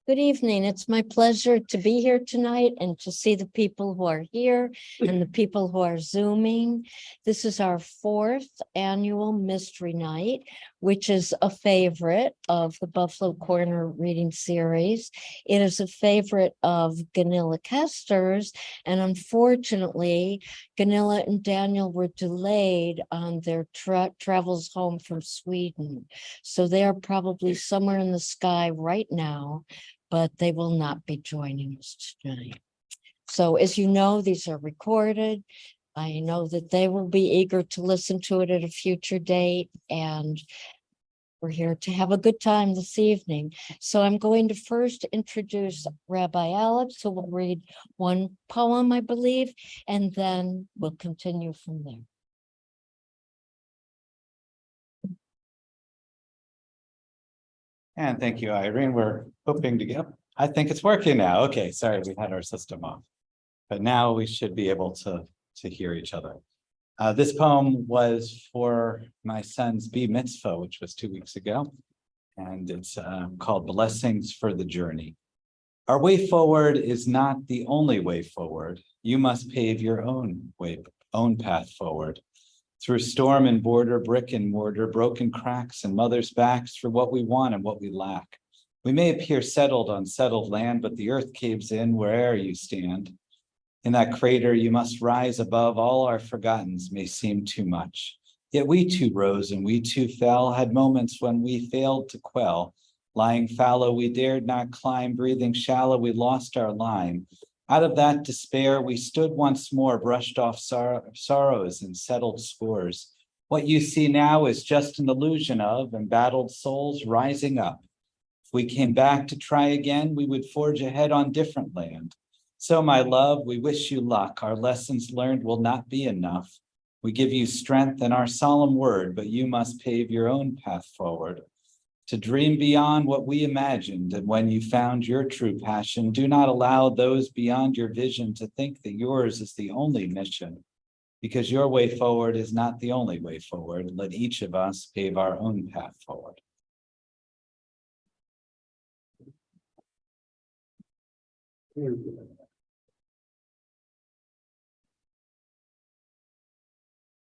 Good evening. It's my pleasure to be here tonight and to see the people who are here and the people who are Zooming. This is our 4th annual Mystery Night, which is a favorite of the Buffalo Corner reading series. It is a favorite of Gunilla Kester's, and unfortunately, Gunilla and Daniel were delayed on their travels home from Sweden. So they are probably somewhere in the sky right now, but they will not be joining us tonight. So as you know, these are recorded. I know that they will be eager to listen to it at a future date, and we're here to have a good time this evening. So I'm going to first introduce Rabbi Alex, who will read one poem, I believe, and then we'll continue from there. And thank you, Irene. We're hoping to get, I think it's working now. Okay, sorry, we had our system off. But now we should be able to hear each other. This poem was for my son's Bar Mitzvah, which was 2 weeks ago. And it's called Blessings for the Journey. Our way forward is not the only way forward. You must pave your own path forward. Through storm and border, brick and mortar, broken cracks and mothers' backs for what we want and what we lack. We may appear settled on settled land, but the earth caves in where'er you stand. In that crater, you must rise above. All our forgottens may seem too much. Yet we too rose and we too fell, had moments when we failed to quell. Lying fallow, we dared not climb, breathing shallow, we lost our line. Out of that despair, we stood once more, brushed off sorrows and settled scores. What you see now is just an illusion of embattled souls rising up. If we came back to try again, we would forge ahead on different land. So, my love, we wish you luck. Our lessons learned will not be enough. We give you strength and our solemn word, but you must pave your own path forward. To dream beyond what we imagined, and when you found your true passion, do not allow those beyond your vision to think that yours is the only mission, because your way forward is not the only way forward. Let each of us pave our own path forward.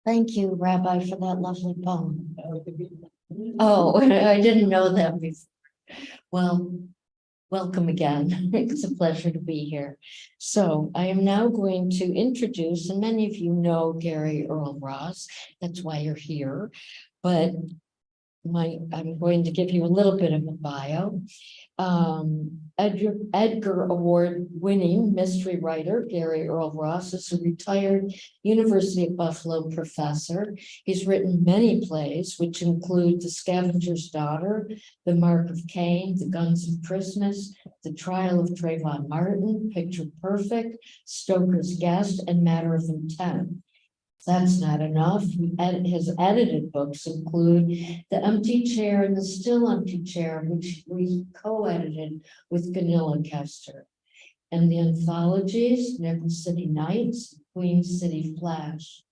Thank you, Rabbi, for that lovely poem. Oh, I didn't know that before. Well, welcome again. It's a pleasure to be here. So I am now going to introduce, and many of you know Gary Earl Ross, that's why you're here, but I'm going to give you a little bit of a bio. Edgar Award-winning mystery writer Gary Earl Ross is a retired University of Buffalo professor. He's written many plays, which include The Scavenger's Daughter, The Mark of Cain, The Guns of Christmas, The Trial of Trayvon Martin, Picture Perfect, Stoker's Guest, and Matter of Intent. That's not enough. His edited books include The Empty Chair and The Still Empty Chair, which we co-edited with Gunilla Kester, and the anthologies, Nickel City Nights, Queen City Flash.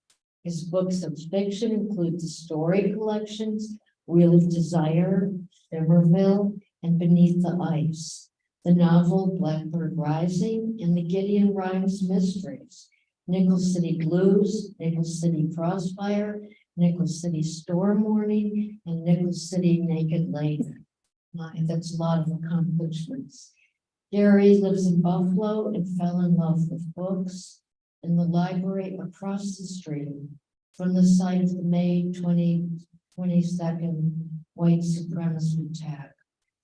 His books of fiction include the story collections, Wheel of Desire, Shimmerville, and Beneath the Ice, the novel Blackbird Rising, and the Gideon Rhymes Mysteries, Nickel City Blues, Nickel City Crossfire, Nickel City Storm Warning, and Nickel City Naked Lady. That's a lot of accomplishments. Gary lives in Buffalo and fell in love with books in the library across the street from the site of the May 22nd white supremacist attack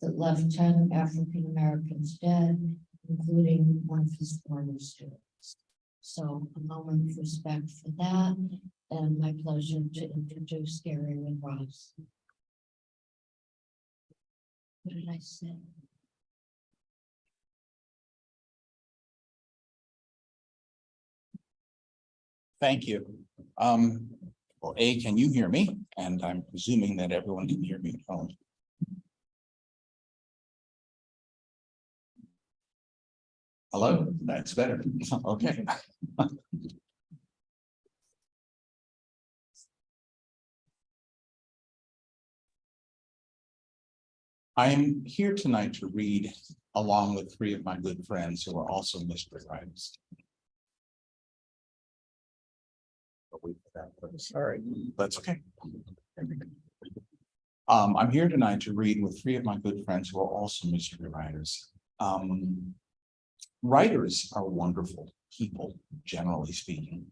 that left 10 African Americans dead, including one of his former students. So a moment of respect for that, and my pleasure to introduce Gary and Ross. What did I say? Thank you. Well, A, can you hear me? And I'm presuming that everyone can hear me at home. Hello, that's better. Okay. I'm here tonight to read along with three of my good friends who are also mystery writers. Sorry, that's okay. I'm here tonight to read with three of my good friends who are also mystery writers. Writers are wonderful people, generally speaking.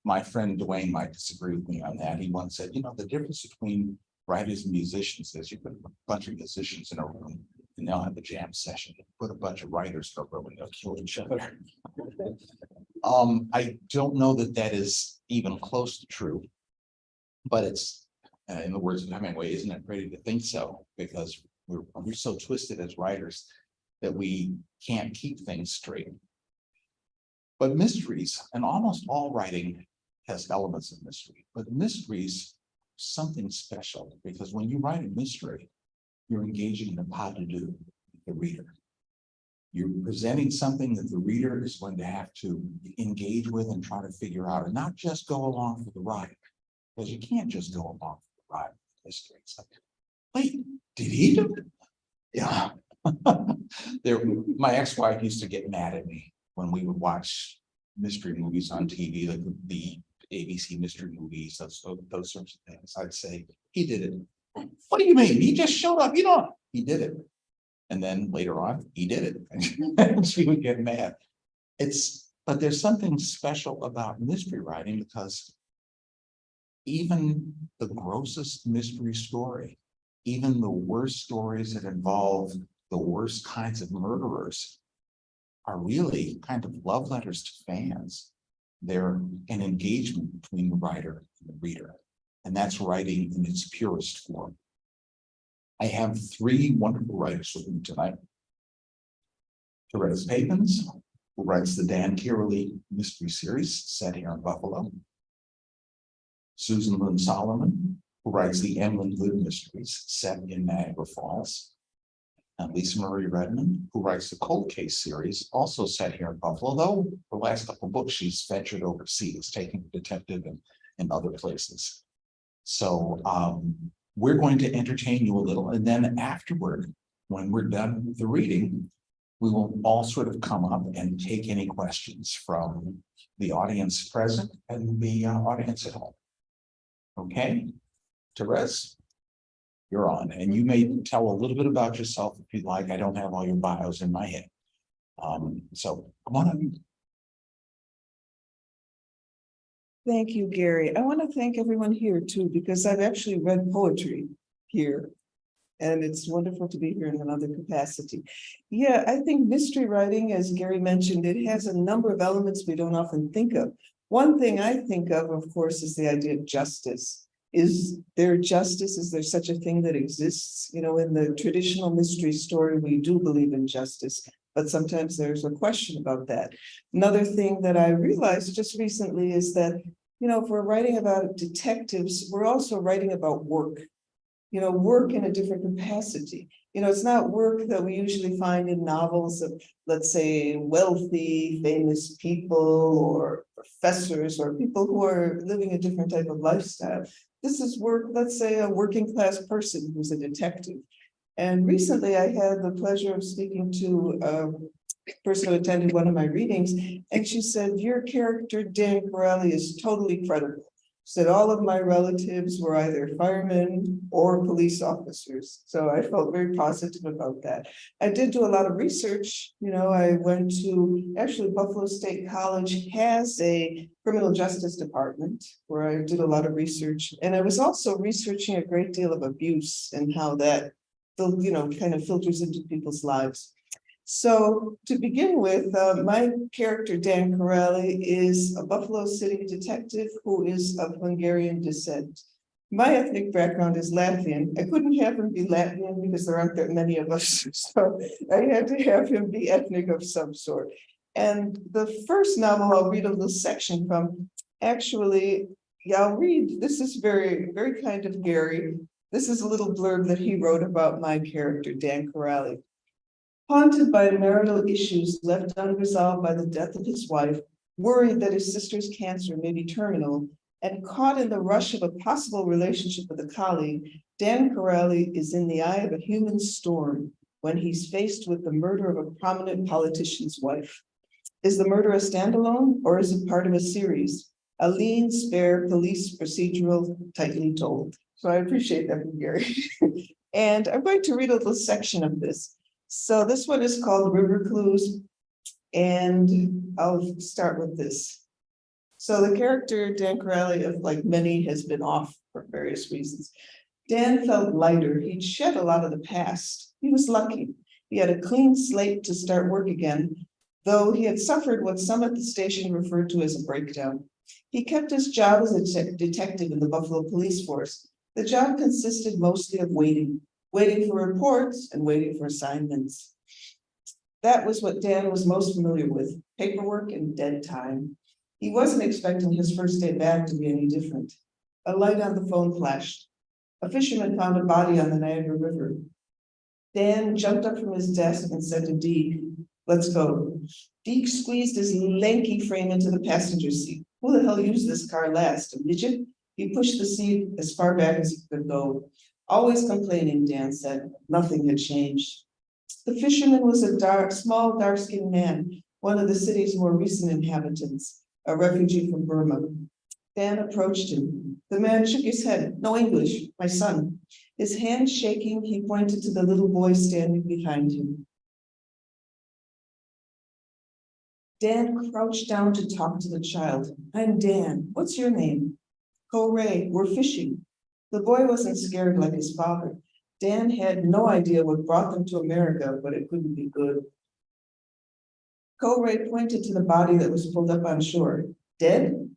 My friend Dwayne might disagree with me on that. He once said, you know, the difference between writers and musicians is you put a bunch of musicians in a room and they'll have a jam session. Put a bunch of writers in a room and they'll kill each other. I don't know that that is even close to true, but it's, in the words of Hemingway, isn't it ready to think so? Because we're so twisted as writers that we can't keep things straight. But mysteries, and almost all writing has elements of mystery, but mysteries, something special, because when you write a mystery, you're engaging in a pas de deux with the reader. You're presenting something that the reader is going to have to engage with and try to figure out, and not just go along for the ride, because you can't just go along for the ride with mystery. It's like, wait, did he do it? Yeah. My ex-wife used to get mad at me when we would watch mystery movies on TV, like the ABC mystery movies, those sorts of things. I'd say, he did it. What do you mean? He just showed up, you know, he did it. And then later on, he did it. And she would get mad. But there's something special about mystery writing, because even the grossest mystery story, even the worst stories that involve the worst kinds of murderers, are really kind of love letters to fans. They're an engagement between the writer and the reader, and that's writing in its purest form. I have three wonderful writers with me tonight. Therese Papins, who writes the Dan Kiraly mystery series set here in Buffalo. Susan Lynn Solomon, who writes the Emlyn Good mysteries set in Niagara Falls. And Lisa Marie Redmond, who writes the Cold Case series, also set here in Buffalo, though the last couple of books she's ventured overseas, taking Detective and other places. So we're going to entertain you a little, and then afterward, when we're done with the reading, we will all sort of come up and take any questions from the audience present and the audience at home. Okay, Therese, you're on, and you may tell a little bit about yourself if you'd like. I don't have all your bios in my head. So come on up. Thank you, Gary. I want to thank everyone here too, because I've actually read poetry here. And it's wonderful to be here in another capacity. Yeah, I think mystery writing, as Gary mentioned, it has a number of elements we don't often think of. One thing I think of course, is the idea of justice. Is there justice? Is there such a thing that exists? You know, in the traditional mystery story, we do believe in justice, but sometimes there's a question about that. Another thing that I realized just recently is that, you know, if we're writing about detectives, we're also writing about work. You know, work in a different capacity. You know, it's not work that we usually find in novels of, let's say, wealthy, famous people or professors or people who are living a different type of lifestyle. This is work, let's say, a working class person who's a detective. And recently I had the pleasure of speaking to a person who attended one of my readings, and she said, your character, Dan Kiraly, is totally credible. Said all of my relatives were either firemen or police officers. So I felt very positive about that. I did do a lot of research. You know, I went to, actually Buffalo State College has a criminal justice department where I did a lot of research. And I was also researching a great deal of abuse and how that, you know, kind of filters into people's lives. So to begin with, my character, Dan Kiraly, is a Buffalo City detective who is of Hungarian descent. My ethnic background is Latvian. I couldn't have him be Latvian because there aren't that many of us. So I had to have him be ethnic of some sort. And the first novel I'll read a little section from, actually, yeah, I'll read, this is very, very kind of Gary. This is a little blurb that he wrote about my character, Dan Kiraly. Haunted by marital issues left unresolved by the death of his wife, worried that his sister's cancer may be terminal, And caught in the rush of a possible relationship with a colleague, Dan Corelli is in the eye of a human storm when he's faced with the murder of a prominent politician's wife. Is the murder a standalone or is it part of a series? A lean, spare police procedural, tightly told. So I appreciate that from Gary. And I'm going to read a little section of this. So this one is called River Clues. And I'll start with this. So the character Dan Corelli, of like many, has been off for various reasons. Dan felt lighter. He'd shed a lot of the past. He was lucky. He had a clean slate to start work again, though he had suffered what some at the station referred to as a breakdown. He kept his job as a detective in the Buffalo Police Force. The job consisted mostly of waiting for reports and waiting for assignments. That was what Dan was most familiar with, paperwork and dead time. He wasn't expecting his first day back to be any different. A light on the phone flashed. A fisherman found a body on the Niagara River. Dan jumped up from his desk and said to Deke, "Let's go." Deke squeezed his lanky frame into the passenger seat. Who the hell used this car last? A midget? He pushed the seat as far back as he could go. Always complaining, Dan said. Nothing had changed. The fisherman was a small, dark-skinned man, one of the city's more recent inhabitants, a refugee from Burma. Dan approached him. The man shook his head. "No English, my son." His hand shaking, he pointed to the little boy standing behind him. Dan crouched down to talk to the child. "I'm Dan. What's your name?" "Ray. We're fishing." The boy wasn't scared like his father. Dan had no idea what brought them to America, but it couldn't be good. Ray pointed to the body that was pulled up on shore. "Dead?"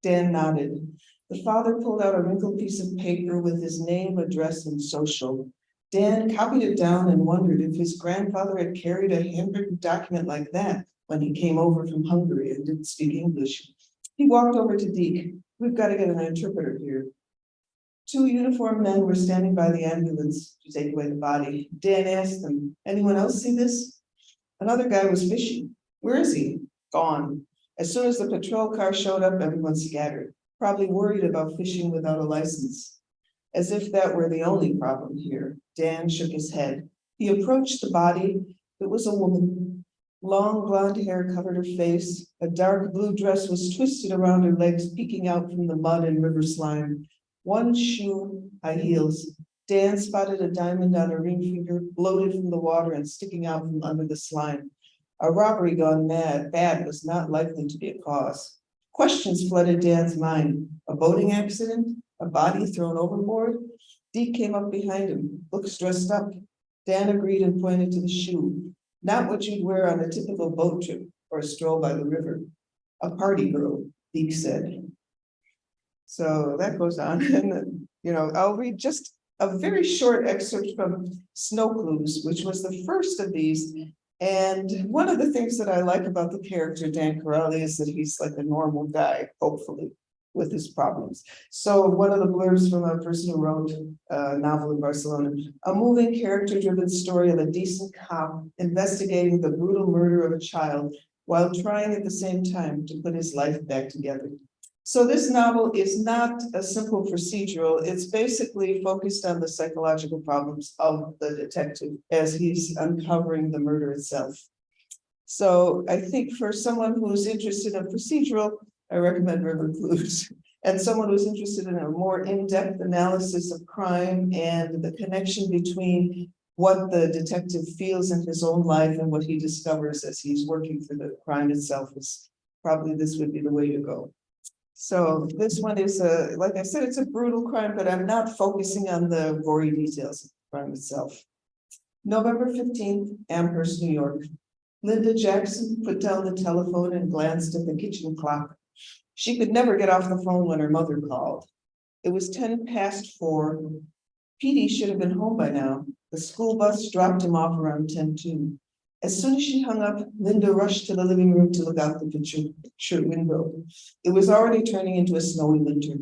Dan nodded. The father pulled out a wrinkled piece of paper with his name, address, and social. Dan copied it down and wondered if his grandfather had carried a handwritten document like that when he came over from Hungary and didn't speak English. He walked over to Deke. "We've got to get an interpreter here." Two uniformed men were standing by the ambulance to take away the body. Dan asked them, "Anyone else see this?" Another guy was fishing. "Where is he?" "Gone." As soon as the patrol car showed up, everyone scattered, probably worried about fishing without a license. As if that were the only problem here, Dan shook his head. He approached the body. It was a woman. Long blonde hair covered her face. A dark blue dress was twisted around her legs, peeking out from the mud and river slime. One shoe, high heels. Dan spotted a diamond on her ring finger, bloated from the water and sticking out from under the slime. A robbery gone bad was not likely to be a cause. Questions flooded Dan's mind. A boating accident? A body thrown overboard? Deke came up behind him, looks dressed up. Dan agreed and pointed to the shoe. Not what you'd wear on a typical boat trip or a stroll by the river. A party girl, Deke said. So that goes on. And, I'll read just a very short excerpt from Snow Clues, which was the first of these. And one of the things that I like about the character Dan Corelli is that he's like a normal guy, hopefully, with his problems. So one of the blurbs from a person who wrote a novel in Barcelona, a moving character-driven story of a decent cop investigating the brutal murder of a child while trying at the same time to put his life back together. So this novel is not a simple procedural. It's basically focused on the psychological problems of the detective as he's uncovering the murder itself. So I think for someone who's interested in procedural, I recommend River Clues. And someone who's interested in a more in-depth analysis of crime and the connection between what the detective feels in his own life and what he discovers as he's working through the crime itself, is probably this would be the way to go. So this one is like I said, it's a brutal crime, but I'm not focusing on the gory details of the crime itself. November 15th, Amherst, New York. Linda Jackson put down the telephone and glanced at the kitchen clock. She could never get off the phone when her mother called. It was 4:10. Petey should have been home by now. The school bus dropped him off around 10:02. As soon as she hung up, Linda rushed to the living room to look out the picture window. It was already turning into a snowy winter.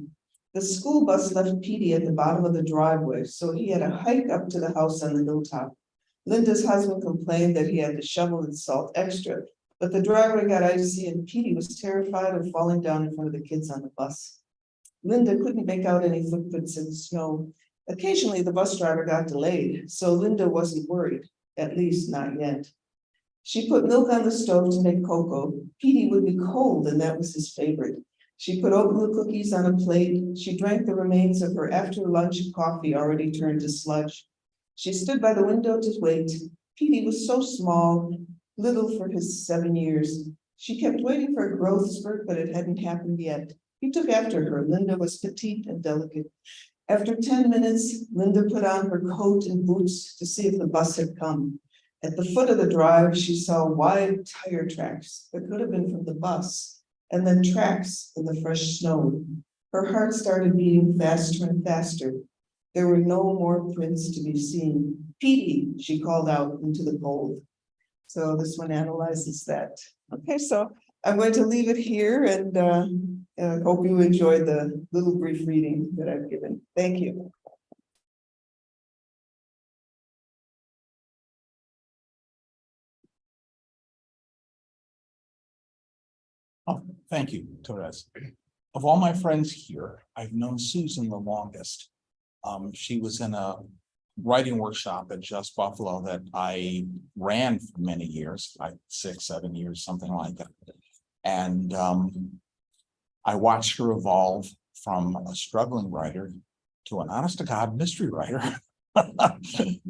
The school bus left Petey at the bottom of the driveway, so he had to hike up to the house on the hilltop. Linda's husband complained that he had to shovel and salt extra, but the driveway got icy and Petey was terrified of falling down in front of the kids on the bus. Linda couldn't make out any footprints in the snow. Occasionally, the bus driver got delayed, so Linda wasn't worried, at least not yet. She put milk on the stove to make cocoa. Petey would be cold, and that was his favorite. She put oatmeal cookies on a plate. She drank the remains of her after-lunch coffee already turned to sludge. She stood by the window to wait. Petey was so small, little for his 7 years. She kept waiting for a growth spurt, but it hadn't happened yet. He took after her. Linda was petite and delicate. After 10 minutes, Linda put on her coat and boots to see if the bus had come. At the foot of the drive, she saw wide tire tracks that could have been from the bus, and then tracks in the fresh snow. Her heart started beating faster and faster. There were no more prints to be seen. Petey, she called out into the cold. So this one analyzes that. Okay, so I'm going to leave it here and hope you enjoyed the little brief reading that I've given. Thank you. Oh, thank you, Therese. Of all my friends here, I've known Susan the longest. She was in a writing workshop at Just Buffalo that I ran for many years, like 6, 7 years, something like that. And I watched her evolve from a struggling writer to an honest to God mystery writer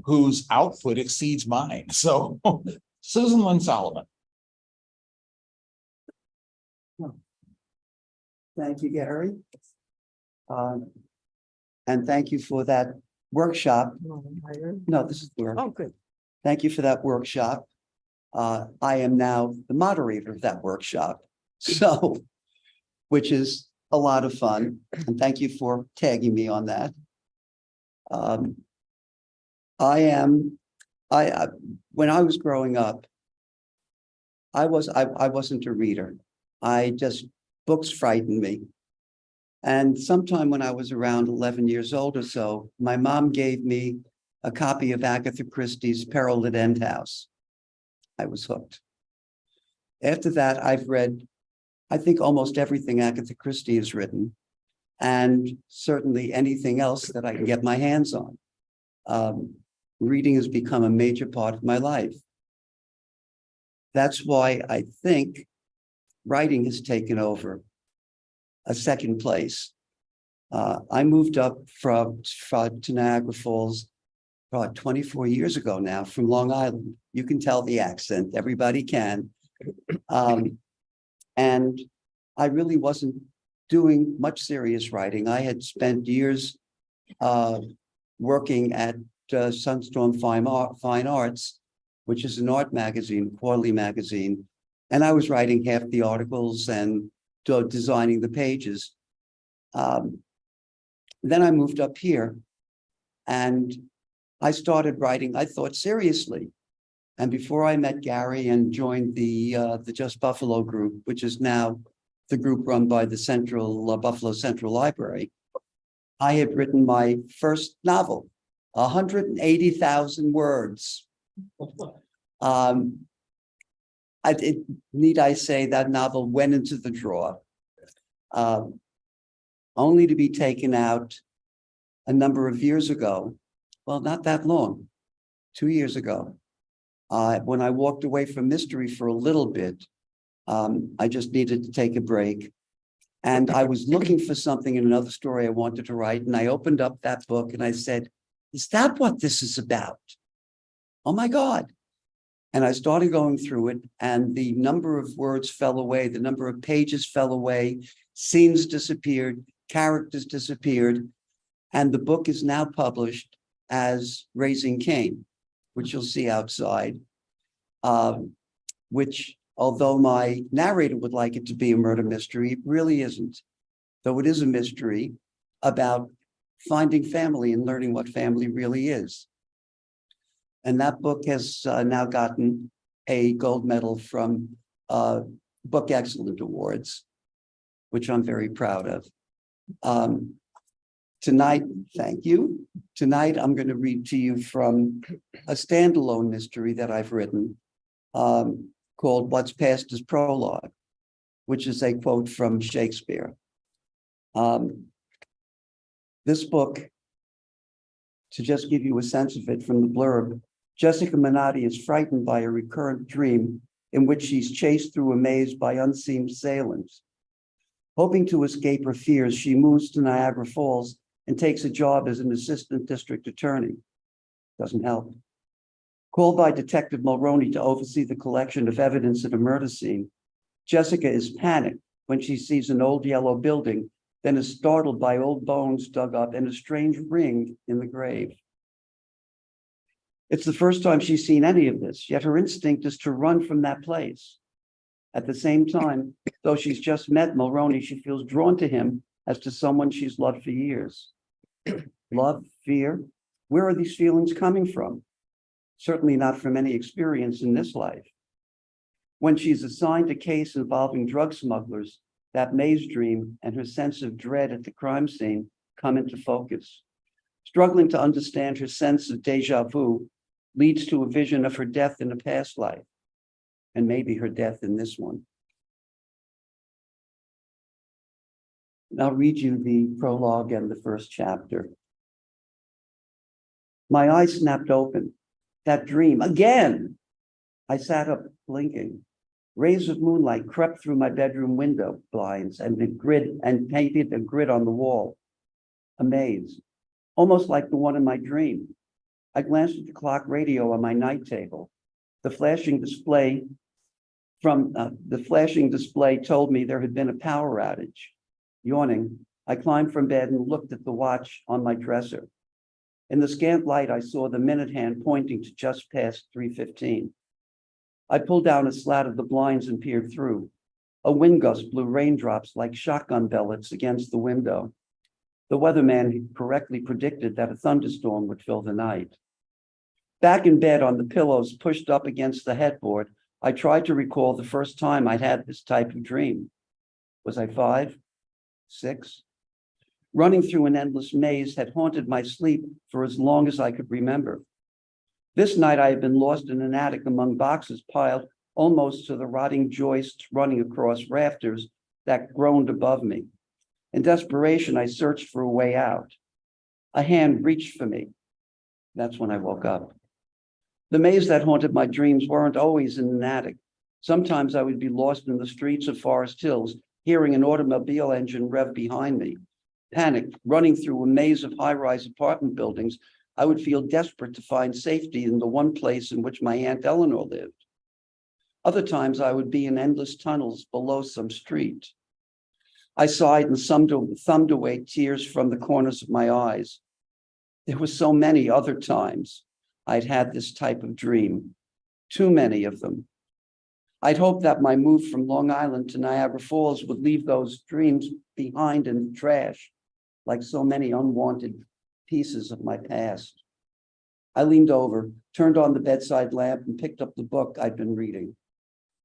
whose output exceeds mine. So Susan Lynn Solomon. Thank you, Gary. And thank you for that workshop. No, this is where. Oh, good. Thank you for that workshop. I am now the moderator of that workshop. So, which is a lot of fun. And thank you for tagging me on that. When I was growing up, I wasn't a reader. Books frightened me. And sometime when I was around 11 years old or so, my mom gave me a copy of Agatha Christie's Peril at End House. I was hooked. After that, I've read, I think, almost everything Agatha Christie has written, and certainly anything else that I can get my hands on. Reading has become a major part of my life. That's why I think writing has taken over a second place. I moved up to Niagara Falls about 24 years ago now from Long Island. You can tell the accent, everybody can. And I really wasn't doing much serious writing. I had spent years working at Sunstorm Fine Arts, which is an art magazine, quarterly magazine. And I was writing half the articles and designing the pages. Then I moved up here and I started writing, I thought, seriously. And before I met Gary and joined the Just Buffalo group, which is now the group run by the Buffalo Central Library, I had written my first novel, 180,000 words. Need I say that novel went into the drawer, only to be taken out a number of years ago. Well, not that long, 2 years ago. When I walked away from mystery for a little bit, I just needed to take a break. And I was looking for something in another story I wanted to write. And I opened up that book and I said, is that what this is about? Oh my God. And I started going through it, and the number of words fell away, the number of pages fell away, scenes disappeared, characters disappeared, and the book is now published as Raising Cain, which you'll see outside, which, although my narrator would like it to be a murder mystery, it really isn't, though it is a mystery about finding family and learning what family really is. And that book has now gotten a gold medal from Book Excellence Awards, which I'm very proud of. Tonight, thank you. Tonight, I'm going to read to you from a standalone mystery that I've written called What's Past is Prologue, which is a quote from Shakespeare. This book, to just give you a sense of it from the blurb, Jessica Menotti is frightened by a recurrent dream in which she's chased through a maze by unseen assailants. Hoping to escape her fears, she moves to Niagara Falls and takes a job as an assistant district attorney. Doesn't help. Called by Detective Mulroney to oversee the collection of evidence at a murder scene, Jessica is panicked when she sees an old yellow building, then is startled by old bones dug up and a strange ring in the grave. It's the first time she's seen any of this, yet her instinct is to run from that place. At the same time, though she's just met Mulroney, she feels drawn to him as to someone she's loved for years. Love, fear, where are these feelings coming from? Certainly not from any experience in this life. When she's assigned a case involving drug smugglers, that maze dream and her sense of dread at the crime scene come into focus. Struggling to understand her sense of deja vu leads to a vision of her death in a past life, and maybe her death in this one. And I'll read you the prologue and the first chapter. My eyes snapped open. That dream, again! I sat up blinking. Rays of moonlight crept through my bedroom window blinds and painted a grid on the wall. A maze, almost like the one in my dream. I glanced at the clock radio on my night table. The flashing display told me there had been a power outage. Yawning, I climbed from bed and looked at the watch on my dresser. In the scant light, I saw the minute hand pointing to just past 3:15. I pulled down a slat of the blinds and peered through. A wind gust blew raindrops like shotgun bellets against the window. The weatherman correctly predicted that a thunderstorm would fill the night. Back in bed on the pillows pushed up against the headboard, I tried to recall the first time I'd had this type of dream. Was I 5, 6? Running through an endless maze had haunted my sleep for as long as I could remember. This night I had been lost in an attic among boxes piled almost to the rotting joists running across rafters that groaned above me. In desperation, I searched for a way out. A hand reached for me. That's when I woke up. The maze that haunted my dreams weren't always in an attic. Sometimes I would be lost in the streets of Forest Hills, hearing an automobile engine rev behind me. Panicked, running through a maze of high-rise apartment buildings, I would feel desperate to find safety in the one place in which my Aunt Eleanor lived. Other times I would be in endless tunnels below some street. I sighed and thumbed away tears from the corners of my eyes. There were so many other times I'd had this type of dream, too many of them. I'd hoped that my move from Long Island to Niagara Falls would leave those dreams behind in the trash, like so many unwanted pieces of my past. I leaned over, turned on the bedside lamp, and picked up the book I'd been reading.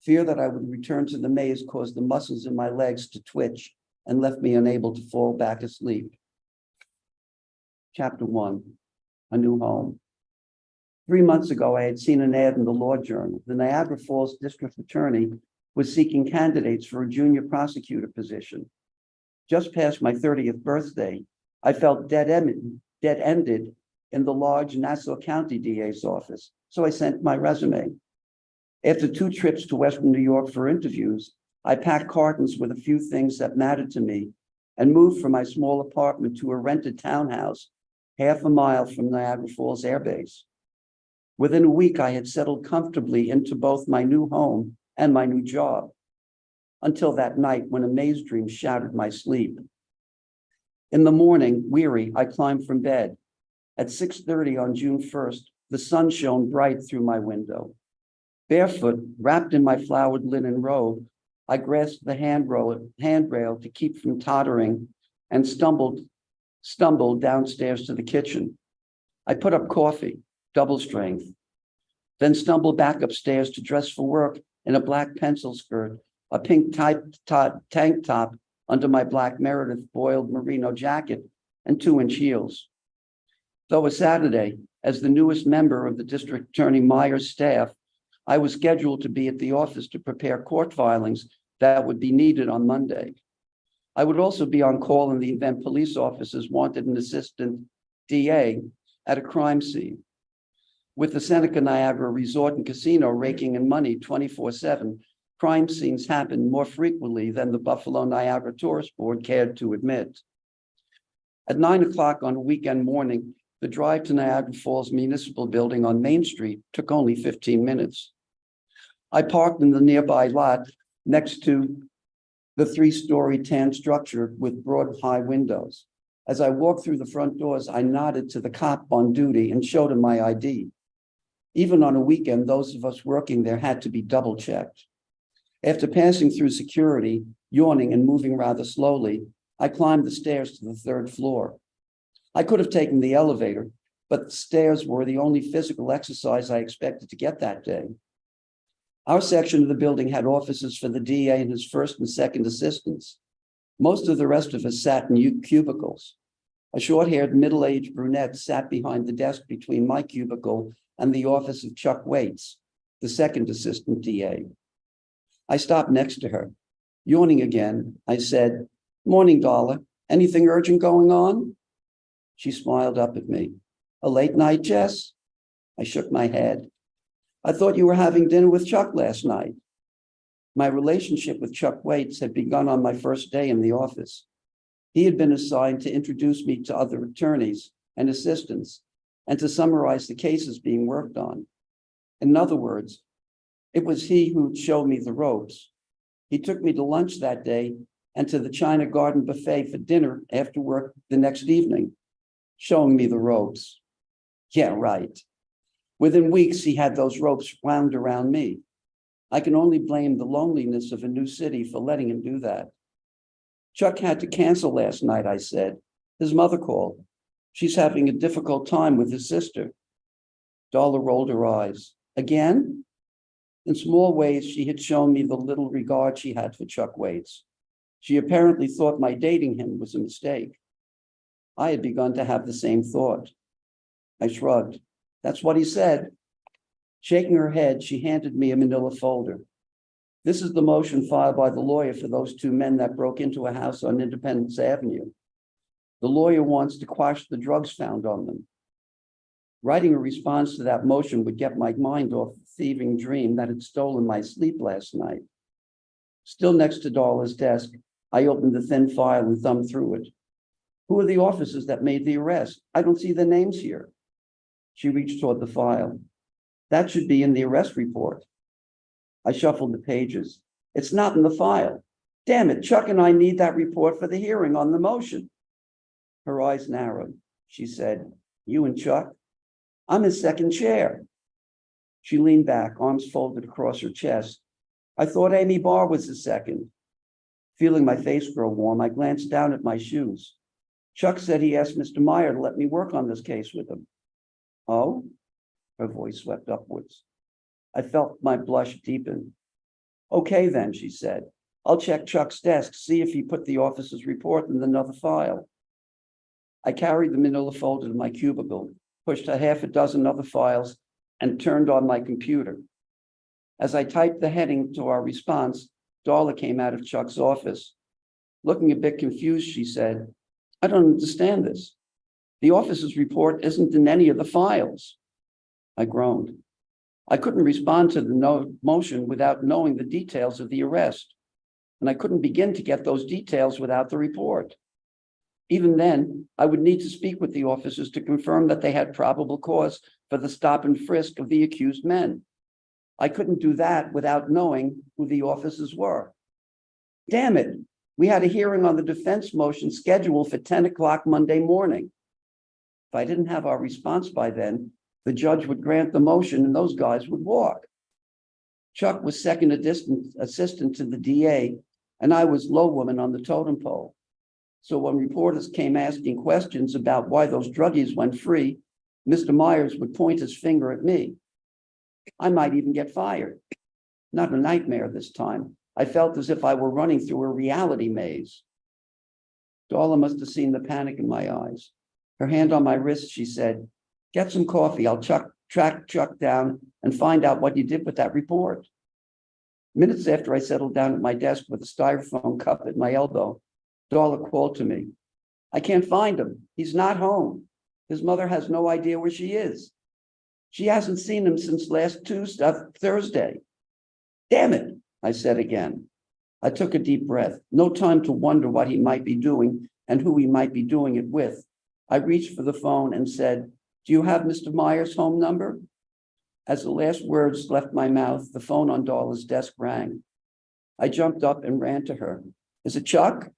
Fear that I would return to the maze caused the muscles in my legs to twitch and left me unable to fall back asleep. Chapter 1, A New Home. 3 months ago, I had seen an ad in the Law Journal. The Niagara Falls District Attorney was seeking candidates for a junior prosecutor position. Just past my 30th birthday, I felt dead-ended in the large Nassau County DA's office, so I sent my resume. After 2 trips to Western New York for interviews, I packed cartons with a few things that mattered to me and moved from my small apartment to a rented townhouse half a mile from Niagara Falls Air Base. Within a week, I had settled comfortably into both my new home and my new job, until that night when a maze dream shattered my sleep. In the morning, weary, I climbed from bed. At 6:30 on June 1st, the sun shone bright through my window. Barefoot, wrapped in my flowered linen robe, I grasped the handrail to keep from tottering and stumbled downstairs to the kitchen. I put up coffee, double strength, then stumbled back upstairs to dress for work in a black pencil skirt, a pink tank top under my black Meredith boiled merino jacket, and 2-inch heels. Though a Saturday, as the newest member of the District Attorney Meyer's staff, I was scheduled to be at the office to prepare court filings that would be needed on Monday. I would also be on call in the event police officers wanted an assistant DA at a crime scene. With the Seneca Niagara Resort and Casino raking in money 24/7, crime scenes happen more frequently than the Buffalo Niagara Tourist Board cared to admit. At 9 o'clock on a weekend morning, the drive to Niagara Falls Municipal Building on Main Street took only 15 minutes. I parked in the nearby lot next to the 3-story tan structure with broad high windows. As I walked through the front doors, I nodded to the cop on duty and showed him my ID. Even on a weekend, those of us working there had to be double checked. After passing through security, yawning and moving rather slowly, I climbed the stairs to the 3rd floor. I could have taken the elevator, but the stairs were the only physical exercise I expected to get that day. Our section of the building had offices for the DA and his first and second assistants. Most of the rest of us sat in cubicles. A short-haired, middle-aged brunette sat behind the desk between my cubicle and the office of Chuck Waits, the second assistant DA. I stopped next to her. Yawning again, I said, "Morning, Darla. Anything urgent going on?" She smiled up at me. "A late night, Jess?" I shook my head. "I thought you were having dinner with Chuck last night." My relationship with Chuck Waits had begun on my first day in the office. He had been assigned to introduce me to other attorneys and assistants and to summarize the cases being worked on. In other words, it was he who'd show me the ropes. He took me to lunch that day and to the China Garden buffet for dinner after work the next evening, showing me the ropes. Yeah, right. Within weeks, he had those ropes wound around me. I can only blame the loneliness of a new city for letting him do that. "Chuck had to cancel last night," I said. "His mother called. She's having a difficult time with his sister." Darla rolled her eyes. "Again?" In small ways, she had shown me the little regard she had for Chuck Waits. She apparently thought my dating him was a mistake. I had begun to have the same thought. I shrugged. "That's what he said." Shaking her head, she handed me a manila folder. "This is the motion filed by the lawyer for those 2 men that broke into a house on Independence Avenue. The lawyer wants to quash the drugs found on them." Writing a response to that motion would get my mind off the thieving dream that had stolen my sleep last night. Still next to Darla's desk, I opened the thin file and thumbed through it. "Who are the officers that made the arrest? I don't see their names here." She reached toward the file. "That should be in the arrest report." I shuffled the pages. "It's not in the file. Damn it, Chuck and I need that report for the hearing on the motion." Her eyes narrowed. She said, "You and Chuck? I'm his second chair." She leaned back, arms folded across her chest. "I thought Amy Barr was his second." Feeling my face grow warm, I glanced down at my shoes. "Chuck said he asked Mr. Meyer to let me work on this case with him." "Oh?" Her voice swept upwards. I felt my blush deepen. "Okay, then," she said. "I'll check Chuck's desk, see if he put the officer's report in another file." I carried the manila folder to my cubicle, pushed a half a dozen other files, and turned on my computer. As I typed the heading to our response, Darla came out of Chuck's office. Looking a bit confused, she said, "I don't understand this. The officer's report isn't in any of the files." I groaned. I couldn't respond to the motion without knowing the details of the arrest, and I couldn't begin to get those details without the report. Even then, I would need to speak with the officers to confirm that they had probable cause for the stop and frisk of the accused men. I couldn't do that without knowing who the officers were. Damn it, we had a hearing on the defense motion scheduled for 10 o'clock Monday morning. If I didn't have our response by then, the judge would grant the motion and those guys would walk. Chuck was second assistant to the DA, and I was low woman on the totem pole. So when reporters came asking questions about why those druggies went free, Mr. Myers would point his finger at me. I might even get fired. Not a nightmare this time. I felt as if I were running through a reality maze. Darla must have seen the panic in my eyes. Her hand on my wrist, she said, "Get some coffee. I'll track Chuck down and find out what you did with that report." Minutes after I settled down at my desk with a styrofoam cup at my elbow, Darla called to me. I can't find him. He's not home. His mother has no idea where she is. She hasn't seen him since last Thursday. Damn it, I said again. I took a deep breath. No time to wonder what he might be doing and who he might be doing it with. I reached for the phone and said, "Do you have Mr. Myers' home number?" As the last words left my mouth, the phone on Darla's desk rang. I jumped up and ran to her. "Is it Chuck?"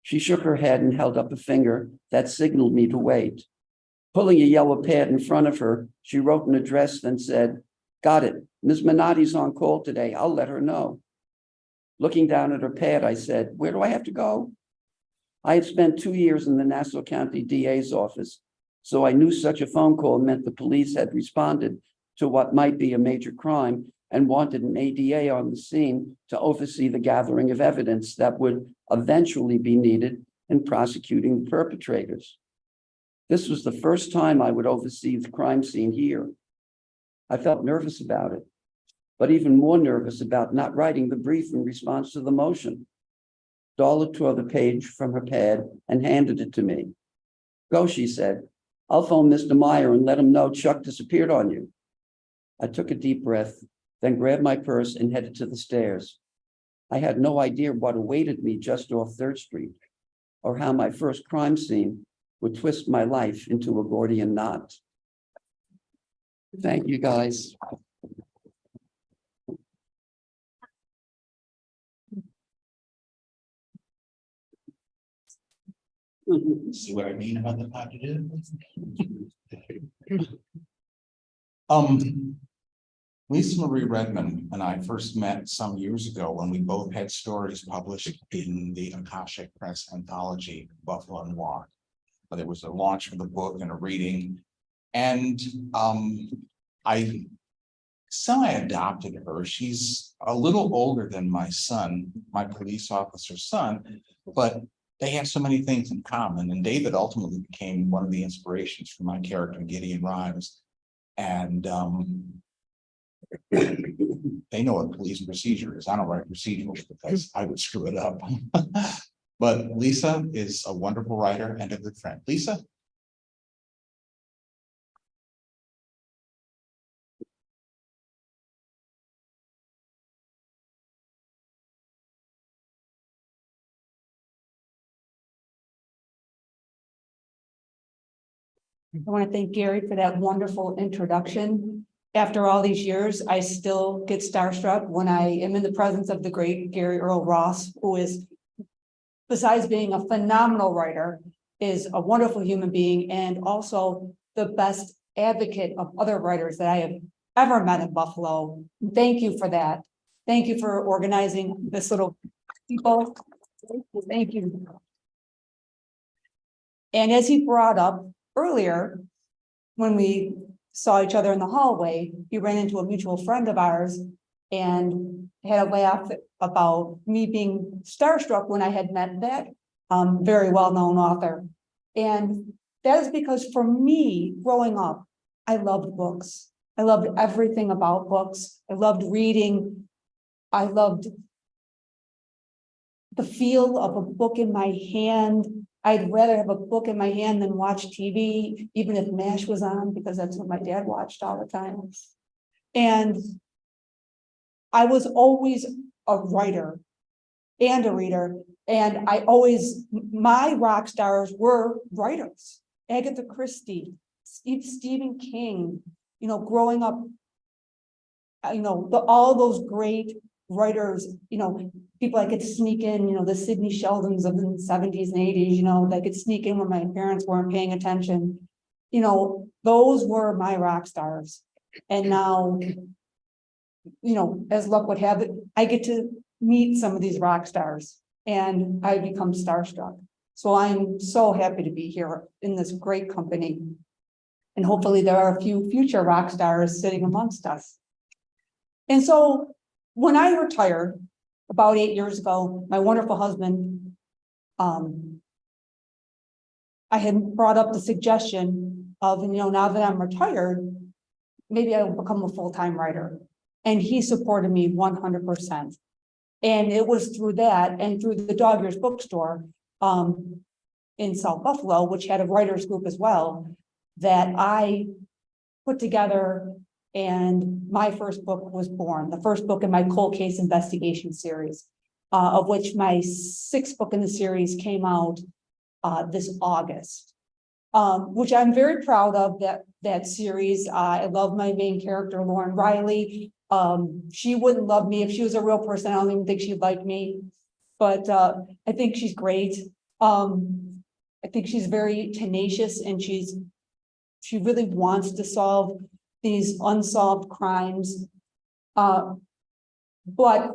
She shook her head and held up a finger that signaled me to wait. Pulling a yellow pad in front of her, she wrote an address, then said, "Got it. Ms. Minotti's on call today. I'll let her know." Looking down at her pad, I said, "Where do I have to go?" I had spent 2 years in the Nassau County DA's office, so I knew such a phone call meant the police had responded to what might be a major crime and wanted an ADA on the scene to oversee the gathering of evidence that would eventually be needed in prosecuting the perpetrators. This was the first time I would oversee the crime scene here. I felt nervous about it, but even more nervous about not writing the brief in response to the motion. Darla tore the page from her pad and handed it to me. "Go," she said. "I'll phone Mr. Meyer and let him know Chuck disappeared on you." I took a deep breath, then grabbed my purse and headed to the stairs. I had no idea what awaited me just off 3rd Street, or how my first crime scene would twist my life into a Gordian knot. Thank you, guys. See what I mean about the positive? Lisa Marie Redmond and I first met some years ago when we both had stories published in the Akashic Press anthology, Buffalo Noir. There was a launch for the book and a reading. And I semi-adopted her. She's a little older than my son, my police officer son, but they have so many things in common. And David ultimately became one of the inspirations for my character, Gideon Rhymes. And they know what police procedure is. I don't write procedurals because I would screw it up. But Lisa is a wonderful writer and a good friend. Lisa? I want to thank Gary for that wonderful introduction. After all these years, I still get starstruck when I am in the presence of the great Gary Earl Ross, who is, besides being a phenomenal writer, is a wonderful human being and also the best advocate of other writers that I have ever met in Buffalo. Thank you for that. Thank you for organizing this little people. Thank you. And as he brought up earlier, when we saw each other in the hallway, he ran into a mutual friend of ours and had a laugh about me being starstruck when I had met that very well-known author. And that is because for me, growing up, I loved books. I loved everything about books. I loved reading. I loved the feel of a book in my hand. I'd rather have a book in my hand than watch TV, even if MASH was on, because that's what my dad watched all the time. And I was always a writer and a reader. And my rock stars were writers. Agatha Christie, Stephen King, growing up, all those great writers, people I could sneak in, the Sidney Sheldons of the 70s and 80s, that could sneak in when my parents weren't paying attention. Those were my rock stars. And now, as luck would have it, I get to meet some of these rock stars and I become starstruck. So I'm so happy to be here in this great company. And hopefully there are a few future rock stars sitting amongst us. And so when I retired about 8 years ago, my wonderful husband, I had brought up the suggestion of, now that I'm retired, maybe I'll become a full-time writer. And he supported me 100%. And it was through that and through the Dog Years Bookstore in South Buffalo, which had a writers group as well, that I put together and my first book was born, the first book in my cold case investigation series, of which my sixth book in the series came out this August. Which I'm very proud of that series. I love my main character, Lauren Riley. She wouldn't love me if she was a real person. I don't even think she'd like me, but I think she's great. I think she's very tenacious and she really wants to solve these unsolved crimes. But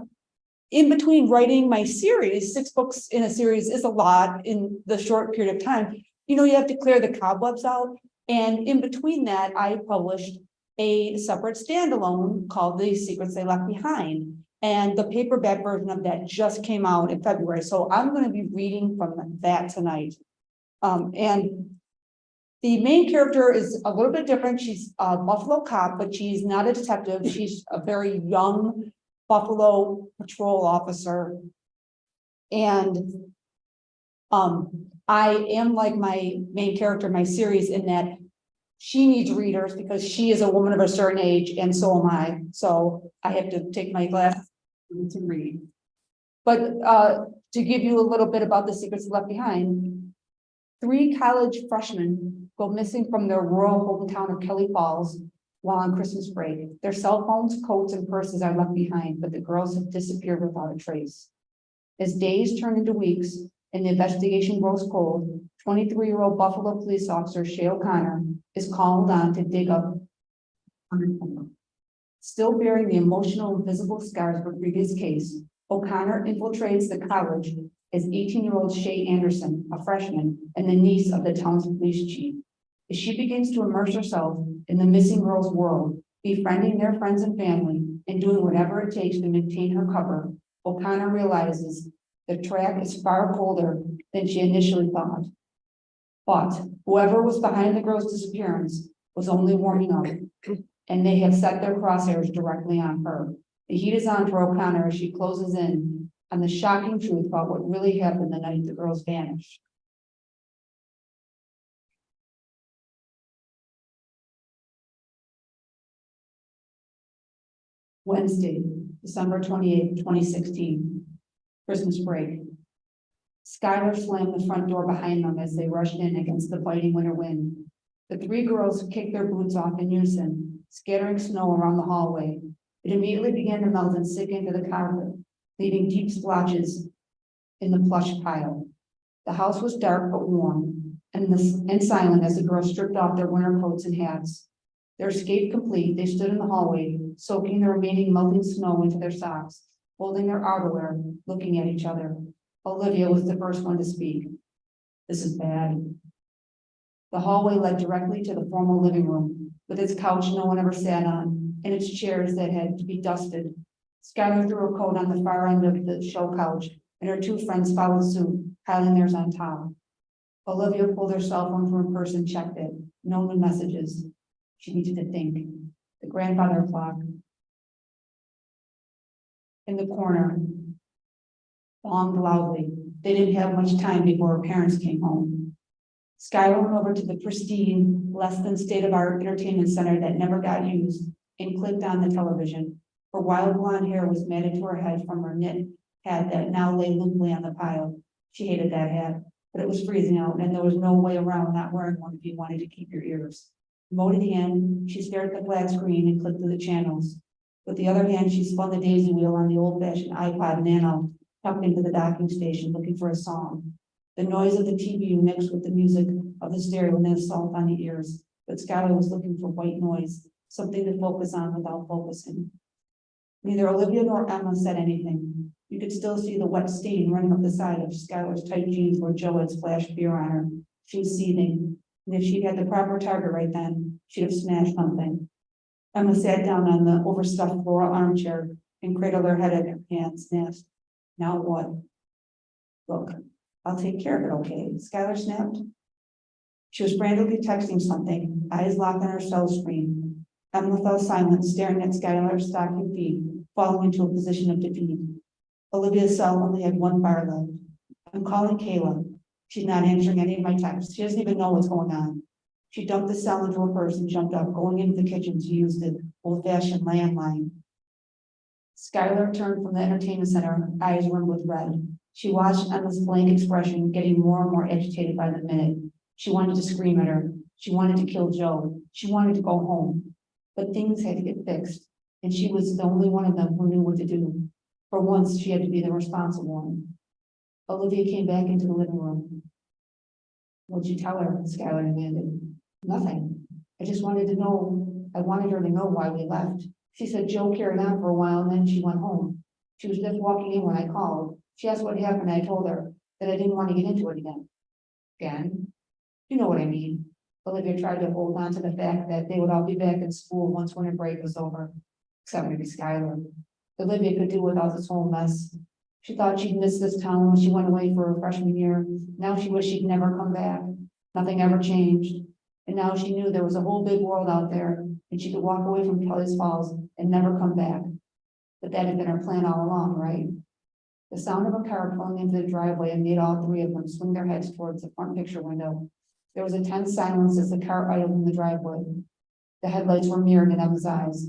in between writing my series, 6 books in a series is a lot in the short period of time. You know, you have to clear the cobwebs out. And in between that, I published a separate standalone called The Secrets They Left Behind. And the paperback version of that just came out in February. So I'm going to be reading from that tonight. And the main character is a little bit different. She's a Buffalo cop, but she's not a detective. She's a very young Buffalo patrol officer. And I am like my main character in my series in that she needs readers because she is a woman of a certain age and so am I. So I have to take my glasses to read. But to give you a little bit about The Secrets Left Behind, 3 college freshmen go missing from their rural hometown of Kelly Falls while on Christmas break. Their cell phones, coats, and purses are left behind, but the girls have disappeared without a trace. As days turn into weeks and the investigation grows cold, 23-year-old Buffalo police officer Shay O'Connor is called on to dig up. Still bearing the emotional and visible scars of a previous case, O'Connor infiltrates the college as 18-year-old Shay Anderson, a freshman, and the niece of the town's police chief. As she begins to immerse herself in the missing girls' world, befriending their friends and family, and doing whatever it takes to maintain her cover, O'Connor realizes the track is far colder than she initially thought. But whoever was behind the girl's disappearance was only warming up, and they have set their crosshairs directly on her. The heat is on for O'Connor as she closes in on the shocking truth about what really happened the night the girls vanished. Wednesday, December 28th, 2016, Christmas break. Skylar slammed the front door behind them as they rushed in against the biting winter wind. The 3 girls kicked their boots off in unison, scattering snow around the hallway. It immediately began to melt and sink into the carpet, leaving deep splotches in the plush pile. The house was dark but warm and silent as the girls stripped off their winter coats and hats. Their escape complete, they stood in the hallway, soaking the remaining melting snow into their socks, holding their outerwear, looking at each other. Olivia was the first one to speak. This is bad. The hallway led directly to the formal living room, with its couch no one ever sat on, and its chairs that had to be dusted. Skylar threw her coat on the far end of the show couch, and her 2 friends followed suit, piling theirs on top. Olivia pulled her cell phone from her purse and checked it. No new messages. She needed to think. The grandfather clock in the corner bonged loudly. They didn't have much time before her parents came home. Skylar went over to the pristine, less than state-of-art entertainment center that never got used and clicked on the television. Her wild blonde hair was matted to her head from her knit hat that now lay limply on the pile. She hated that hat, but it was freezing out and there was no way around not wearing one if you wanted to keep your ears. Remote in hand, she stared at the flat screen and clicked through the channels. With the other hand, she spun the daisy wheel on the old-fashioned iPod Nano, tucked into the docking station, looking for a song. The noise of the TV mixed with the music of the stereo and the assault on the ears. But Skylar was looking for white noise, something to focus on without focusing. Neither Olivia nor Emma said anything. You could still see the wet stain running up the side of Skylar's tight jeans where Joe had splashed beer on her. She was seething. And if she'd had the proper target right then, she'd have smashed something. Emma sat down on the overstuffed floral armchair and cradled her head in her hands and asked, "Now what?" "Look, I'll take care of it, okay?" Skylar snapped. She was frantically texting something, eyes locked on her cell screen. Emma fell silent, staring at Skylar's stocking feet, falling into a position of defeat. Olivia's cell only had one bar left. I'm calling Kayla. She's not answering any of my texts. She doesn't even know what's going on. She dumped the cell into her purse and jumped up, going into the kitchen to use the old-fashioned landline. Skylar turned from the entertainment center, eyes rimmed with red. She watched Emma's blank expression, getting more and more agitated by the minute. She wanted to scream at her. She wanted to kill Joe. She wanted to go home. But things had to get fixed, and she was the only one of them who knew what to do. For once, she had to be the responsible one. Olivia came back into the living room. What'd you tell her? Skylar demanded. Nothing. I just wanted to know, I wanted her to know why we left. She said Joe carried on for a while and then she went home. She was just walking in when I called. She asked what happened. I told her that I didn't want to get into it again. Again? You know what I mean. Olivia tried to hold on to the fact that they would all be back in school once winter break was over. Except maybe Skylar. Olivia could do without this whole mess. She thought she'd miss this town when she went away for her freshman year. Now she wished she'd never come back. Nothing ever changed. And now she knew there was a whole big world out there and she could walk away from Kelly's Falls and never come back. But that had been her plan all along, right? The sound of a car pulling into the driveway and made all three of them swing their heads towards the front picture window. There was a tense silence as the car idled in the driveway. The headlights were mirrored in Emma's eyes.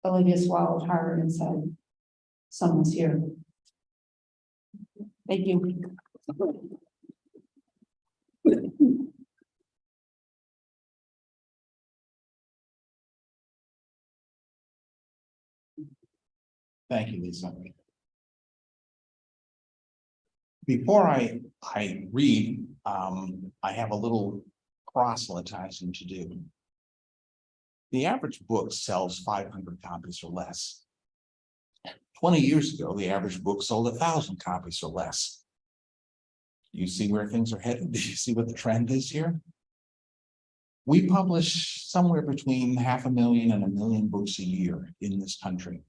Olivia swallowed hard and said, "Someone's here." Thank you. Thank you, Lisa. Before I read, I have a little proselytizing to do. The average book sells 500 copies or less. 20 years ago, the average book sold 1,000 copies or less. You see where things are headed? Do you see what the trend is here? We publish somewhere between 500,000 and 1 million books a year in this country.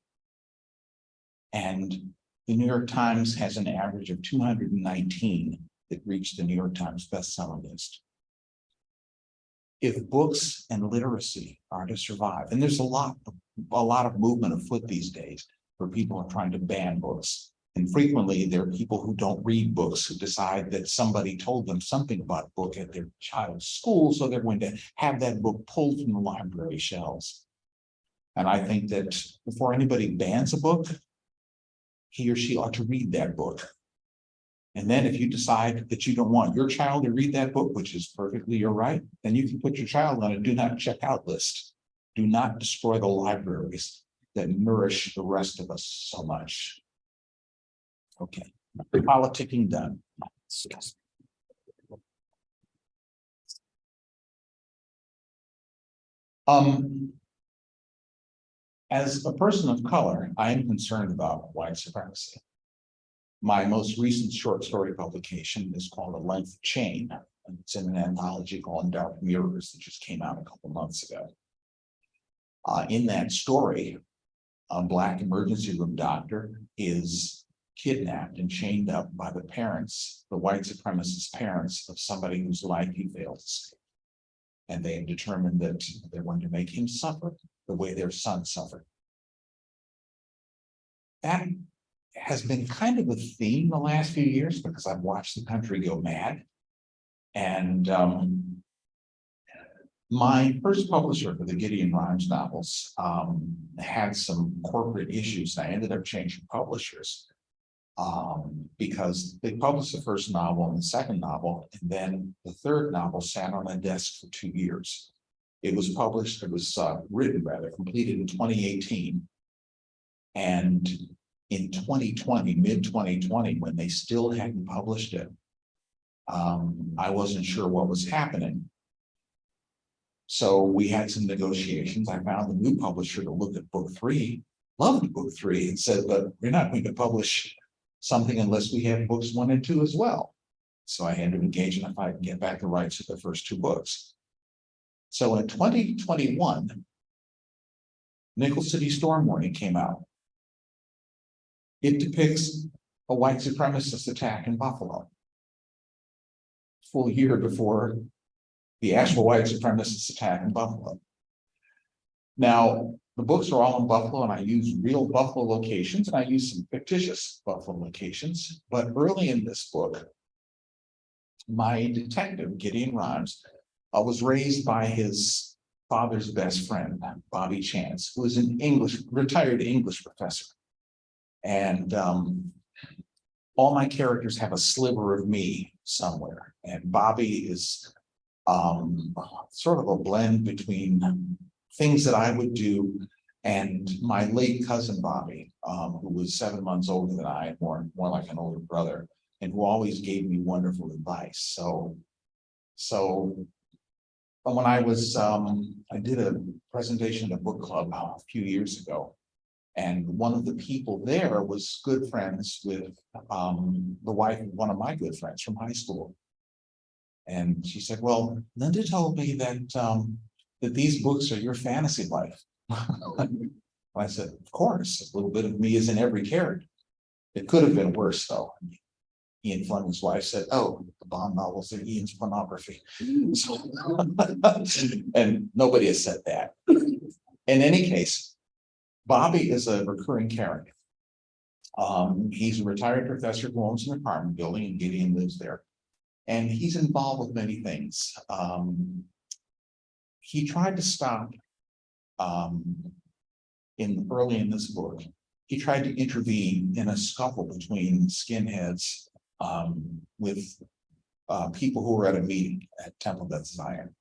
And the New York Times has an average of 219 that reached the New York Times bestseller list. If books and literacy are to survive, and there's a lot of movement afoot these days where people are trying to ban books. And frequently there are people who don't read books who decide that somebody told them something about a book at their child's school, so they're going to have that book pulled from the library shelves. And I think that before anybody bans a book, he or she ought to read that book. And then if you decide that you don't want your child to read that book, which is perfectly your right, then you can put your child on a do not check out list. Do not destroy the libraries that nourish the rest of us so much. Okay, politicking done. As a person of color, I am concerned about white supremacy. My most recent short story publication is called A Length Chain, and it's in an anthology called Dark Mirrors that just came out a couple months ago. In that story, a Black emergency room doctor is kidnapped and chained up by the parents, the white supremacist parents of somebody whose life he failed to save. And they have determined that they're going to make him suffer the way their son suffered. That has been kind of a theme the last few years because I've watched the country go mad. And my first publisher for the Gideon Rhymes novels had some corporate issues. And I ended up changing publishers because they published the first novel and the second novel, and then the third novel sat on a desk for 2 years. It was published, it was written rather, completed in 2018. And in 2020, mid-2020, when they still hadn't published it, I wasn't sure what was happening. So we had some negotiations. I found the new publisher to look at book 3, loved book 3, and said, but we're not going to publish something unless we have books 1 and 2 as well. So I had to engage in if I can get back the rights to the first 2 books. So in 2021, Nickel City Storm Warning came out. It depicts a white supremacist attack in Buffalo. Full year before the actual white supremacist attack in Buffalo. Now, the books are all in Buffalo and I use real Buffalo locations and I use some fictitious Buffalo locations. But early in this book, my detective, Gideon Rhymes, was raised by his father's best friend, Bobby Chance, who was an retired English professor. And all my characters have a sliver of me somewhere. And Bobby is sort of a blend between things that I would do and my late cousin Bobby, who was 7 months older than I, more like an older brother, and who always gave me wonderful advice. So when I was, I did a presentation at a book club a few years ago, and one of the people there was good friends with the wife of one of my good friends from high school. And she said, well, Linda told me that that these books are your fantasy life. I said, of course, a little bit of me is in every character. It could have been worse, though. Ian Fleming's wife said, oh, the Bond novels are Ian's pornography. And nobody has said that. In any case, Bobby is a recurring character. He's a retired professor who owns an apartment building, and Gideon lives there. And he's involved with many things. He tried to stop, early in this book, he tried to intervene in a scuffle between skinheads with people who were at a meeting at Temple Beth Zion.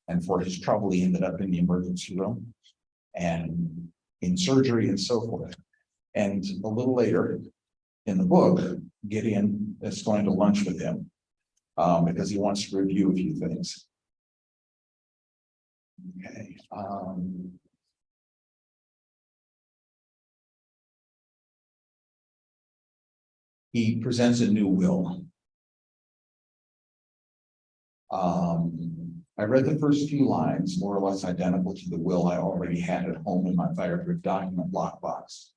And for his trouble, he ended up in the emergency room and in surgery and so forth. And a little later in the book, Gideon is going to lunch with him because he wants to review a few things. Okay. He presents a new will. I read the first few lines, more or less identical to the will I already had at home in my Firebird document lockbox.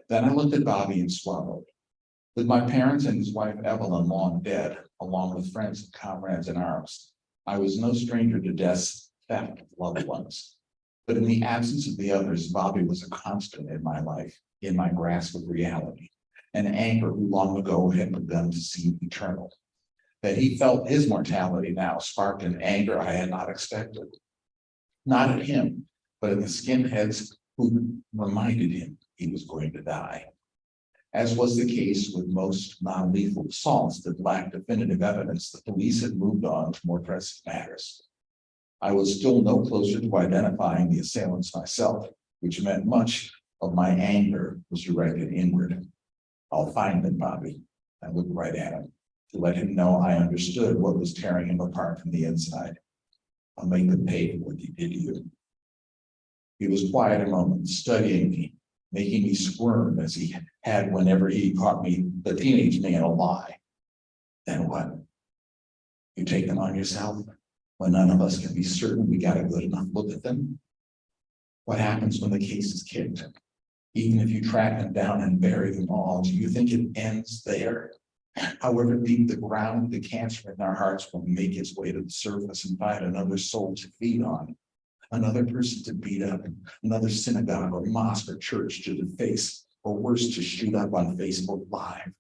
Then I looked at Bobby and swallowed. With my parents and his wife Evelyn long dead, along with friends and comrades in arms, I was no stranger to death's theft of loved ones. But in the absence of the others, Bobby was a constant in my life, in my grasp of reality, an anchor who long ago had begun to seem eternal. That he felt his mortality now sparked an anger I had not expected. Not at him, but at the skinheads who reminded him he was going to die. As was the case with most non-lethal assaults that lacked definitive evidence, the police had moved on to more pressing matters. I was still no closer to identifying the assailants myself, which meant much of my anger was directed inward. I'll find them, Bobby. I looked right at him to let him know I understood what was tearing him apart from the inside. I'll make them pay for what they did to you. He was quiet a moment, studying me, making me squirm as he had whenever he caught me, the teenage me, in a lie. Then what? You take them on yourself when none of us can be certain we got a good enough look at them? What happens when the case is kicked? Even if you track them down and bury them all, do you think it ends there? However deep the ground, the cancer in our hearts will make its way to the surface and find another soul to feed on, another person to beat up, another synagogue or mosque or church to deface, or worse, to shoot up on Facebook Live.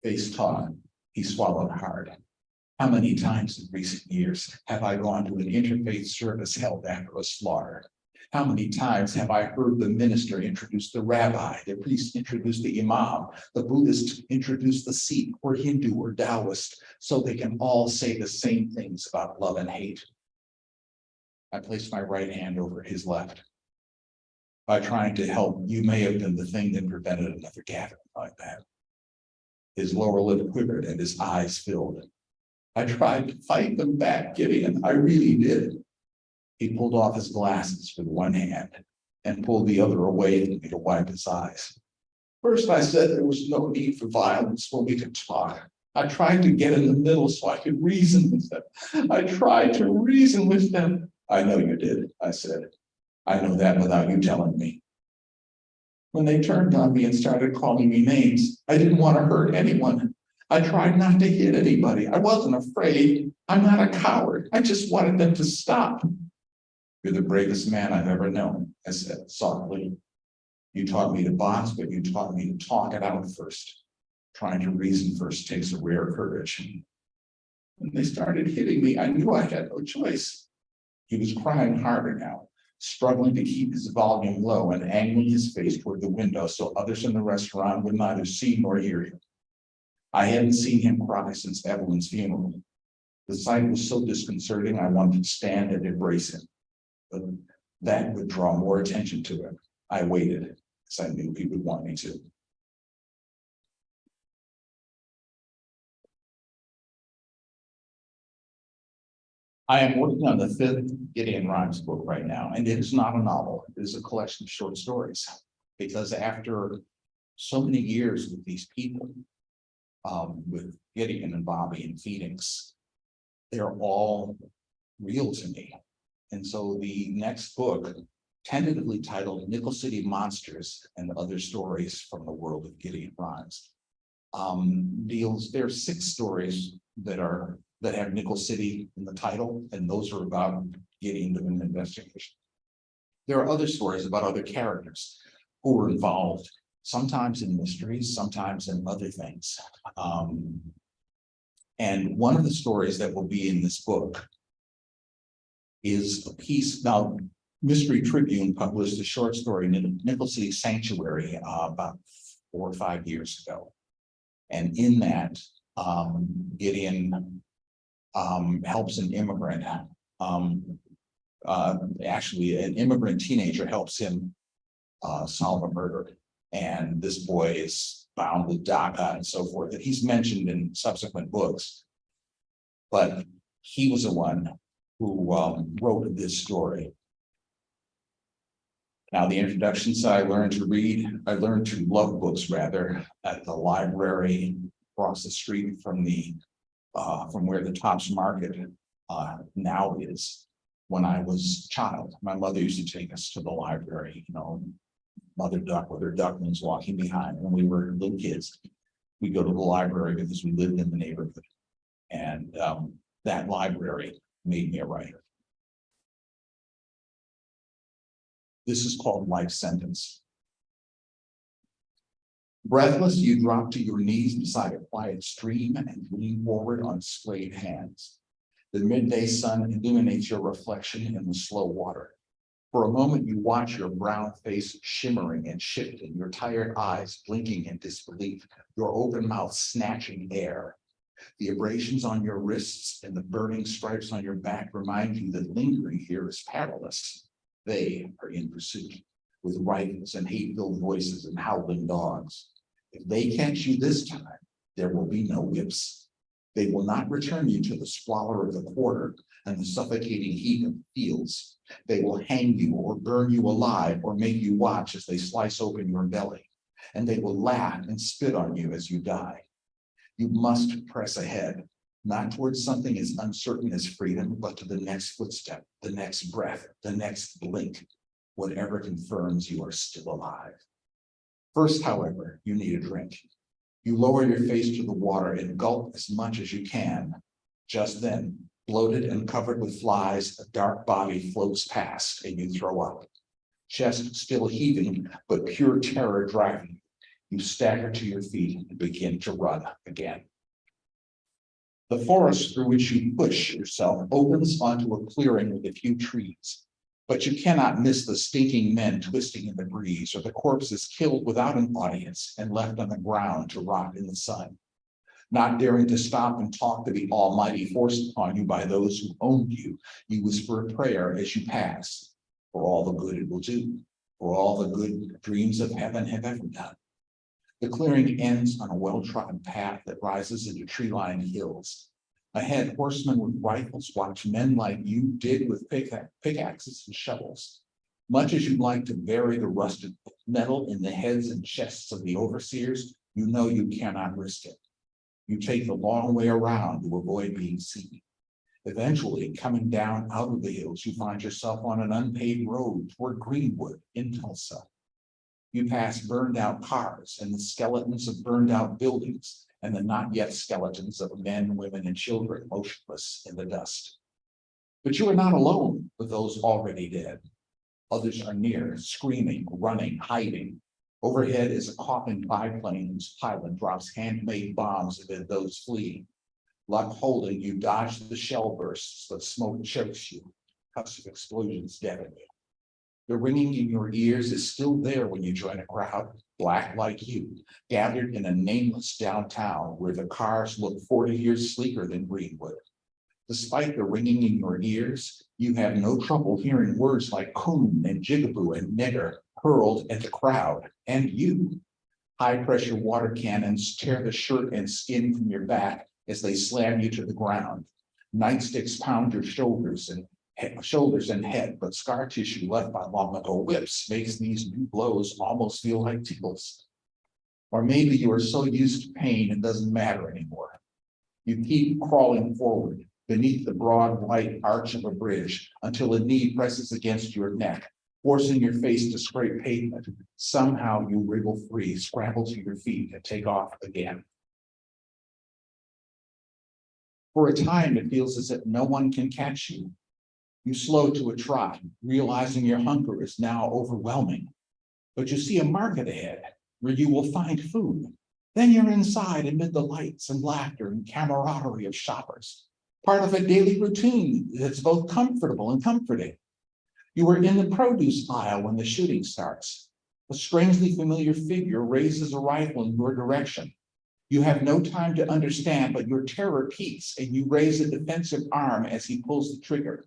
Face talk, he swallowed hard. How many times in recent years have I gone to an interfaith service held after a slaughter? How many times have I heard the minister introduce the rabbi, the priest introduce the imam, the Buddhist introduce the Sikh or Hindu or Taoist, so they can all say the same things about love and hate? I placed my right hand over his left. By trying to help, you may have been the thing that prevented another gathering like that. His lower lip quivered and his eyes filled. I tried to fight them back, Gideon. I really did. He pulled off his glasses with one hand and pulled the other away from me to wipe his eyes. First, I said there was no need for violence when we could talk. I tried to get in the middle so I could reason with them. I tried to reason with them. I know you did, I said. I know that without you telling me. When they turned on me and started calling me names, I didn't want to hurt anyone. I tried not to hit anybody. I wasn't afraid. I'm not a coward. I just wanted them to stop. You're the bravest man I've ever known," I said softly. "You taught me to box, but you taught me to talk it out first. Trying to reason first takes a rare courage." When they started hitting me, I knew I had no choice. He was crying harder now, struggling to keep his volume low and angling his face toward the window so others in the restaurant would neither see nor hear him. I hadn't seen him cry since Evelyn's funeral. The sight was so disconcerting, I wanted to stand and embrace him. But that would draw more attention to him. I waited, as I knew he would want me to. I am working on the fifth Gideon Rhymes book right now, and it is not a novel. It is a collection of short stories. Because after so many years with these people, with Gideon and Bobby and Phoenix, they're all real to me. And so the next book, tentatively titled Nickel City Monsters and Other Stories from the World of Gideon Rhymes, there are 6 stories that have Nickel City in the title, and those are about Gideon doing an investigation. There are other stories about other characters who were involved, sometimes in mysteries, sometimes in other things. And one of the stories that will be in this book is a piece. Now, Mystery Tribune published a short story, Nickel City Sanctuary, about 4 or 5 years ago. And in that, Gideon helps an immigrant. Actually, an immigrant teenager helps him solve a murder. And this boy is bound with DACA and so forth, that he's mentioned in subsequent books. But he was the one who wrote this story. Now, the introduction said I learned to love books rather, at the library across the street from where the Tops Market now is. When I was a child, my mother used to take us to the library, Mother Duck with her ducklings walking behind. When we were little kids, we go to the library because we lived in the neighborhood. And that library made me a writer. This is called Life Sentence. Breathless, you drop to your knees beside a quiet stream and lean forward on splayed hands. The midday sun illuminates your reflection in the slow water. For a moment, you watch your brown face shimmering and shifting, your tired eyes blinking in disbelief, your open mouth snatching air. The abrasions on your wrists and the burning stripes on your back remind you that lingering here is perilous. They are in pursuit, with rifles and hate-filled voices and howling dogs. If they catch you this time, there will be no whips. They will not return you to the squalor of the quarter and the suffocating heat of the fields. They will hang you or burn you alive or make you watch as they slice open your belly. And they will laugh and spit on you as you die. You must press ahead, not towards something as uncertain as freedom, but to the next footstep, the next breath, the next blink, whatever confirms you are still alive. First, however, you need a drink. You lower your face to the water and gulp as much as you can. Just then, bloated and covered with flies, a dark body floats past and you throw up. Chest still heaving, but pure terror driving you. You stagger to your feet and begin to run again. The forest through which you push yourself opens onto a clearing with a few trees. But you cannot miss the stinking men twisting in the breeze or the corpses killed without an audience and left on the ground to rot in the sun. Not daring to stop and talk to the Almighty forced upon you by those who owned you, you whisper a prayer as you pass for all the good it will do, for all the good dreams of heaven have ever done. The clearing ends on a well-trodden path that rises into tree-lined hills. Ahead, horsemen with rifles watch men like you dig with pickaxes and shovels. Much as you'd like to bury the rusted metal in the heads and chests of the overseers, you know you cannot risk it. You take the long way around to avoid being seen. Eventually, coming down out of the hills, you find yourself on an unpaved road toward Greenwood in Tulsa. You pass burned out cars and the skeletons of burned out buildings and the not yet skeletons of men, women, and children motionless in the dust. But you are not alone with those already dead. Others are near, screaming, running, hiding. Overhead is a coughing biplane whose pilot drops handmade bombs amid those fleeing. Luck holding, you dodge the shell bursts, but smoke chokes you. Cuts of explosions deaden you. The ringing in your ears is still there when you join a crowd, black like you, gathered in a nameless downtown where the cars look 40 years sleeker than Greenwood. Despite the ringing in your ears, you have no trouble hearing words like coon and jigaboo and nigger hurled at the crowd and you. High-pressure water cannons tear the shirt and skin from your back as they slam you to the ground. Nightsticks pound your shoulders and head, but scar tissue left by long ago whips makes these new blows almost feel like tickles. Or maybe you are so used to pain it doesn't matter anymore. You keep crawling forward beneath the broad white arch of a bridge until a knee presses against your neck, forcing your face to scrape pavement. Somehow you wriggle free, scramble to your feet, and take off again. For a time, it feels as if no one can catch you. You slow to a trot, realizing your hunger is now overwhelming. But you see a market ahead where you will find food. Then you're inside amid the lights and laughter and camaraderie of shoppers, part of a daily routine that's both comfortable and comforting. You are in the produce aisle when the shooting starts. A strangely familiar figure raises a rifle in your direction. You have no time to understand, but your terror peaks and you raise a defensive arm as he pulls the trigger.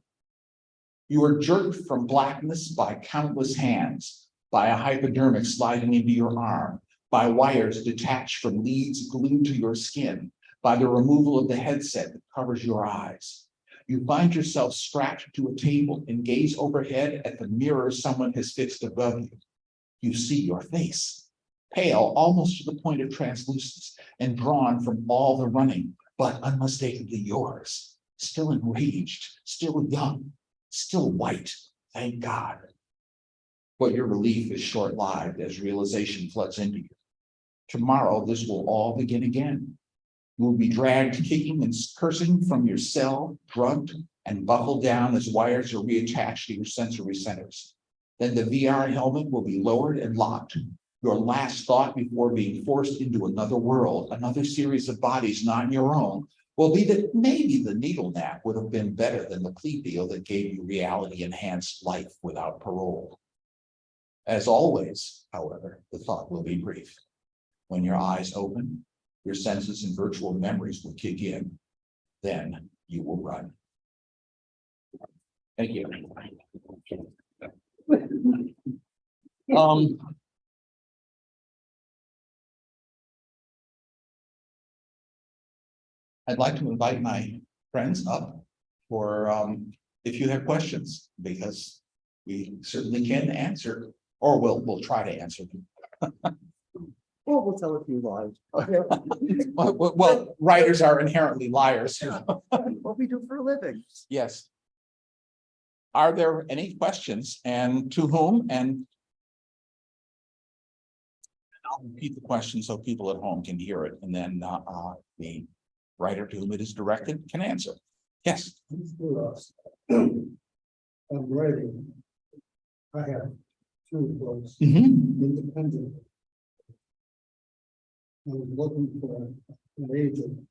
You are jerked from blackness by countless hands, by a hypodermic sliding into your arm, by wires detached from leads glued to your skin, by the removal of the headset that covers your eyes. You find yourself strapped to a table and gaze overhead at the mirror someone has fixed above you. You see your face, pale almost to the point of translucence and drawn from all the running, but unmistakably yours, still enraged, still young, still white, thank God. But your relief is short-lived as realization floods into you. Tomorrow, this will all begin again. You will be dragged kicking and cursing from your cell, drugged and buckled down as wires are reattached to your sensory centers. Then the VR helmet will be lowered and locked. Your last thought before being forced into another world, another series of bodies not your own, will be that maybe the needle nap would have been better than the plea deal that gave you reality-enhanced life without parole. As always, however, the thought will be brief. When your eyes open, your senses and virtual memories will kick in. Then you will run. Thank you. I'd like to invite my friends up for if you have questions, because we certainly can answer, or we'll try to answer them. Well, we'll tell a few lies. Well, writers are inherently liars. What we do for a living. Yes. Are there any questions, and to whom? And I'll repeat the question so people at home can hear it, and then the writer to whom it is directed can answer. Yes. I'm writing. I have two books, Mhm. independent. I was looking for an agent.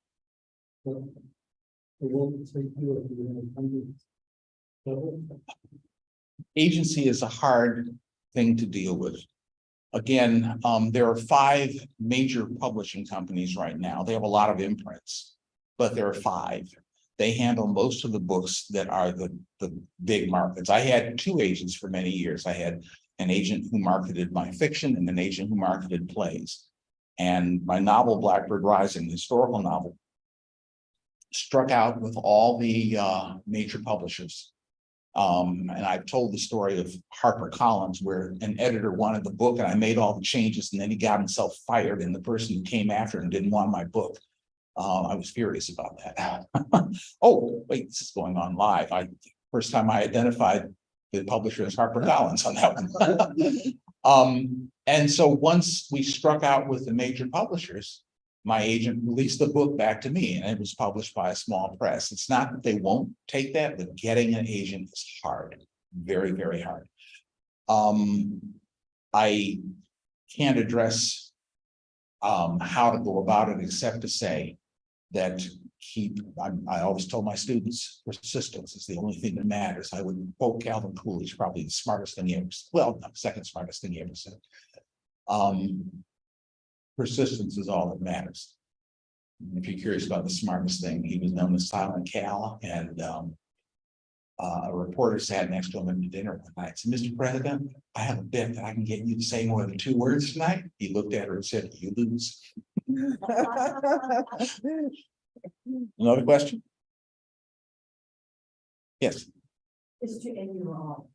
But it won't take you if you're independent. So, Agency is a hard thing to deal with. Again, there are 5 major publishing companies right now. They have a lot of imprints, but there are 5. They handle most of the books that are the big markets. I had 2 agents for many years. I had an agent who marketed my fiction and an agent who marketed plays. And my novel, Blackbird Rising, the historical novel, struck out with all the major publishers. And I've told the story of HarperCollins, where an editor wanted the book and I made all the changes, and then he got himself fired, and the person who came after him didn't want my book. I was furious about that. Oh, wait, this is going on live. First time I identified the publisher as HarperCollins on that one. And so once we struck out with the major publishers, my agent released the book back to me and it was published by a small press. It's not that they won't take that, but getting an agent is hard, very, very hard. I can't address how to go about it except to say that I always told my students, persistence is the only thing that matters. I would quote Calvin Coolidge, probably the smartest thing he ever said. Well, no, second smartest thing he ever said. Persistence is all that matters. If you're curious about the smartest thing, he was known as Silent Cal, and a reporter sat next to him at dinner one night. Said, "Mr. President, I have a bet that I can get you to say more than 2 words tonight." He looked at her and said, "You lose." Another question? Yes. Mr. Engeron,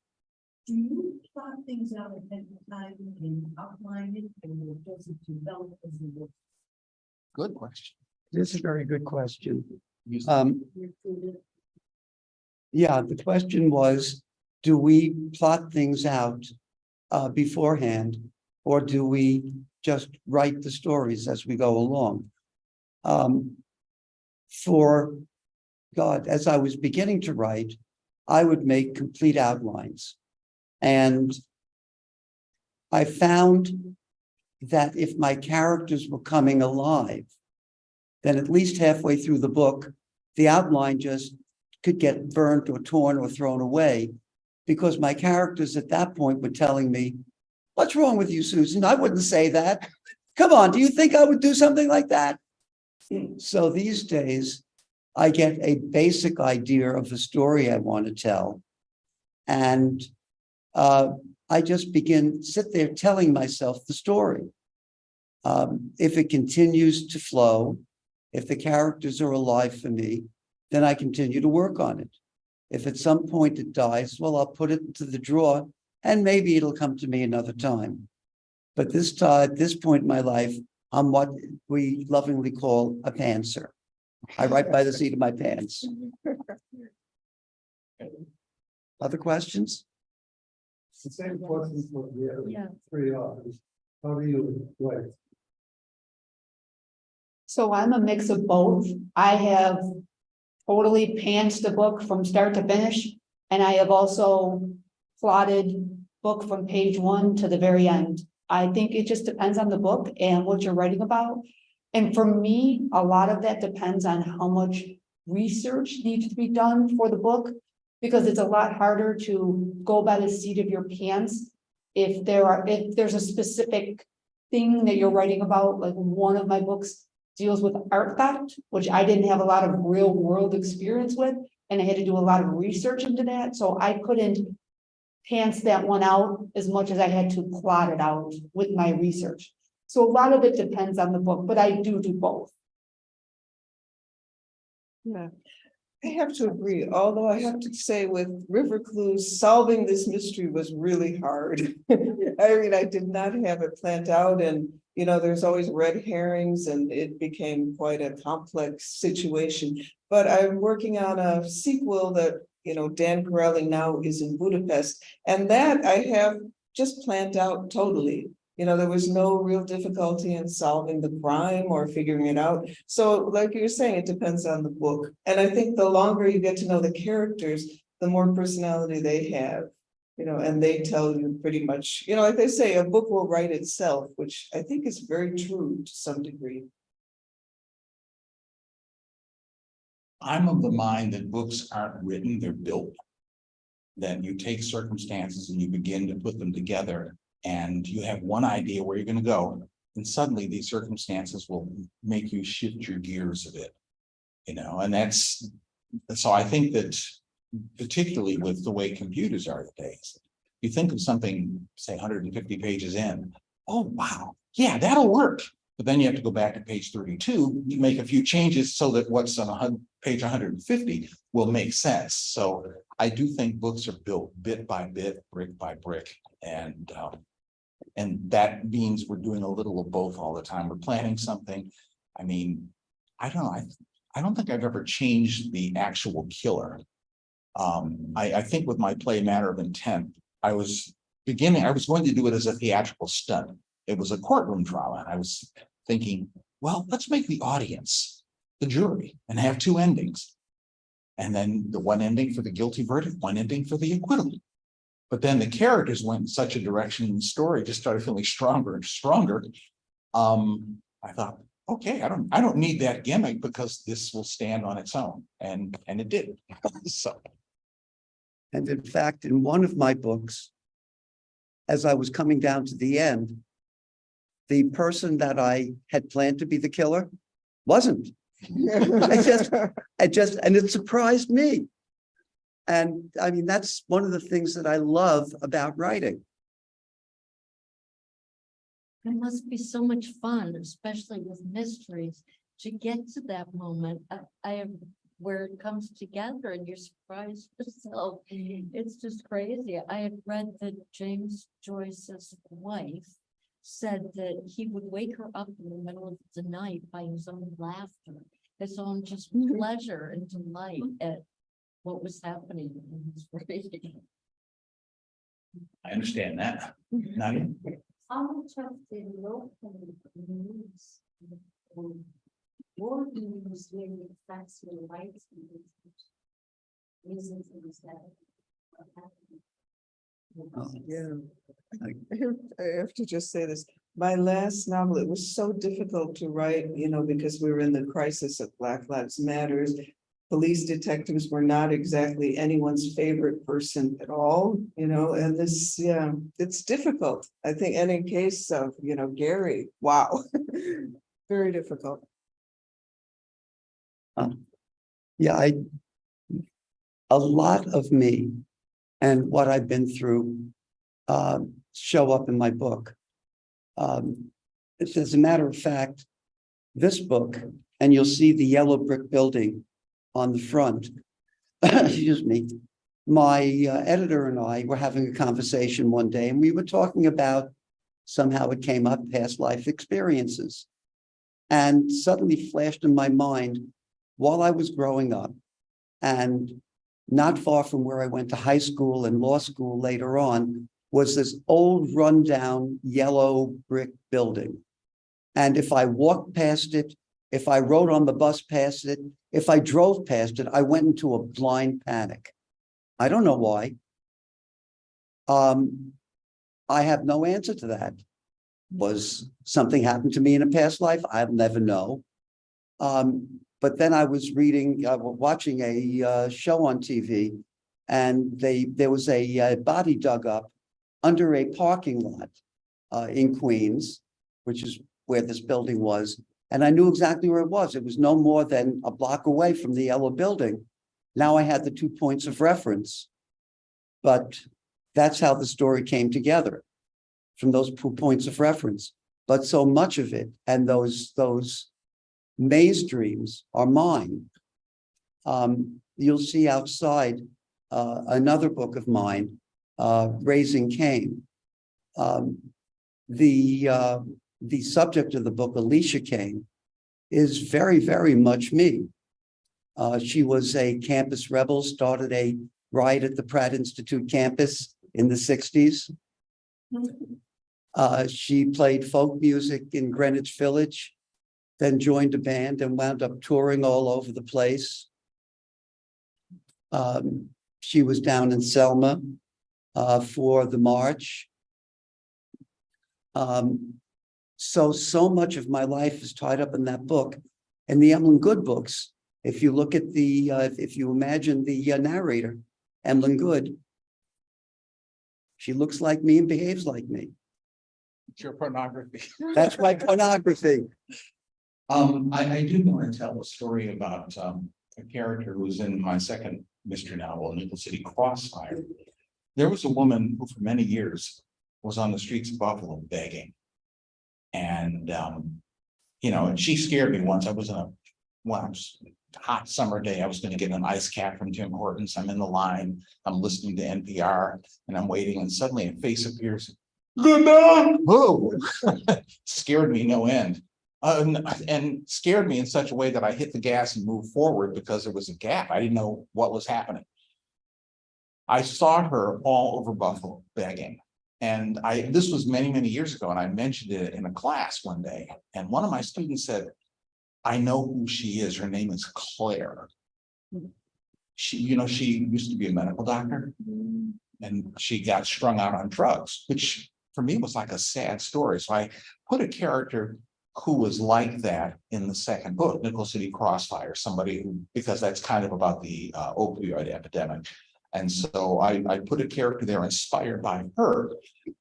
do you plot things out ahead of time and outline it and does it develop as you work? Good question. This is a very good question. You- Yeah, the question was, do we plot things out beforehand, or do we just write the stories as we go along? For God, as I was beginning to write, I would make complete outlines. And I found that if my characters were coming alive, then at least halfway through the book, the outline just could get burnt or torn or thrown away, because my characters at that point were telling me, "What's wrong with you, Susan? I wouldn't say that. Come on, do you think I would do something like that?" So these days, I get a basic idea of the story I want to tell. And I just sit there telling myself the story. If it continues to flow, if the characters are alive for me, then I continue to work on it. If at some point it dies, well, I'll put it into the drawer and maybe it'll come to me another time. But this time, at this point in my life, I'm what we lovingly call a pantser. I write by the seat of my pants. Other questions? The same question for the other Yeah. 3 authors. How do you write? So I'm a mix of both. I have totally pantsed the book from start to finish, and I have also plotted book from page 1 to the very end. I think it just depends on the book and what you're writing about. And for me, a lot of that depends on how much research needs to be done for the book, because it's a lot harder to go by the seat of your pants if there's a specific thing that you're writing about. Like one of my books deals with art theft, which I didn't have a lot of real world experience with, and I had to do a lot of research into that, so I couldn't pants that one out as much as I had to plot it out with my research. So a lot of it depends on the book, but I do both. Yeah, I have to agree, although I have to say with River Clues, solving this mystery was really hard. I mean, I did not have it planned out, and there's always red herrings, and it became quite a complex situation. But I'm working on a sequel that, Dan Corelli now is in Budapest, and that I have just planned out totally. There was no real difficulty in solving the crime or figuring it out. So like you're saying, it depends on the book. And I think the longer you get to know the characters, the more personality they have, and they tell you pretty much, like they say, a book will write itself, which I think is very true to some degree. I'm of the mind that books aren't written, they're built. That you take circumstances and you begin to put them together, and you have one idea where you're going to go, and suddenly these circumstances will make you shift your gears a bit. And so I think that particularly with the way computers are today, you think of something, say 150 pages in, oh wow, yeah, that'll work. But then you have to go back to page 32, you make a few changes so that what's on page 150 will make sense. So I do think books are built bit by bit, brick by brick, and that means we're doing a little of both all the time. We're planning something. I mean, I don't know. I don't think I've ever changed the actual killer. I think with my play Matter of Intent, I was going to do it as a theatrical stunt. It was a courtroom drama, and I was thinking, well, let's make the audience the jury and have two endings. And then the one ending for the guilty verdict, one ending for the acquittal. But then the characters went in such a direction in the story, just started feeling stronger and stronger. I thought, okay, I don't need that gimmick because this will stand on its own. And it did. So. And in fact, in one of my books, as I was coming down to the end, the person that I had planned to be the killer wasn't. And it surprised me. And I mean, that's one of the things that I love about writing. It must be so much fun, especially with mysteries, to get to that moment. I have where it comes together and you're surprised yourself. It's just crazy. I had read that James Joyce's wife said that he would wake her up in the middle of the night by his own laughter, his own just pleasure and delight at what was happening in his writing. I understand that. Nadia? How much of the local news world news really affects your rights? Reasons that. Yeah. I have to just say this, my last novel, it was so difficult to write, because we were in the crisis of Black Lives Matters. Police detectives were not exactly anyone's favorite person at all, and this, yeah, it's difficult. I think, and in case of, Gary, wow, very difficult. Yeah, a lot of me and what I've been through show up in my book. As a matter of fact, this book, and you'll see the yellow brick building on the front. Excuse me. My editor and I were having a conversation one day, and we were talking about, somehow it came up, past life experiences. And suddenly flashed in my mind, while I was growing up, and not far from where I went to high school and law school later on, was this old rundown yellow brick building. And if I walked past it, if I rode on the bus past it, if I drove past it, I went into a blind panic. I don't know why. I have no answer to that. Was something happened to me in a past life? I'll never know. But then I was watching a show on TV, and there was a body dug up under a parking lot in Queens, which is where this building was. And I knew exactly where it was. It was no more than a block away from the yellow building. Now I had the 2 points of reference. But that's how the story came together, from those 2 points of reference. But so much of it, and those maze dreams, are mine. You'll see outside another book of mine, Raising Cain. The subject of the book, Alicia Cain, is very, very much me. She was a campus rebel, started a riot at the Pratt Institute campus in the 60s. She played folk music in Greenwich Village, then joined a band and wound up touring all over the place. She was down in Selma for the march. So much of my life is tied up in that book. And the Emlyn Good books, if you look at if you imagine the narrator, Emlyn Good, she looks like me and behaves like me. It's your pornography. That's my pornography. I do want to tell a story about a character who was in my second mystery novel, Nickel City Crossfire. There was a woman who for many years was on the streets of Buffalo begging. And, and she scared me once. I was a hot summer day. I was going to get an ice cap from Tim Hortons. I'm in the line. I'm listening to NPR and I'm waiting. And suddenly a face appears. Whoa! Scared me no end. And scared me in such a way that I hit the gas and moved forward because there was a gap. I didn't know what was happening. I saw her all over Buffalo begging. And this was many, many years ago, and I mentioned it in a class one day, and one of my students said, I know who she is. Her name is Claire. She used to be a medical doctor. And she got strung out on drugs, which for me was like a sad story. So I put a character who was like that in the second book, Nickel City Crossfire, somebody who, because that's kind of about the opioid epidemic. And so I put a character there inspired by her.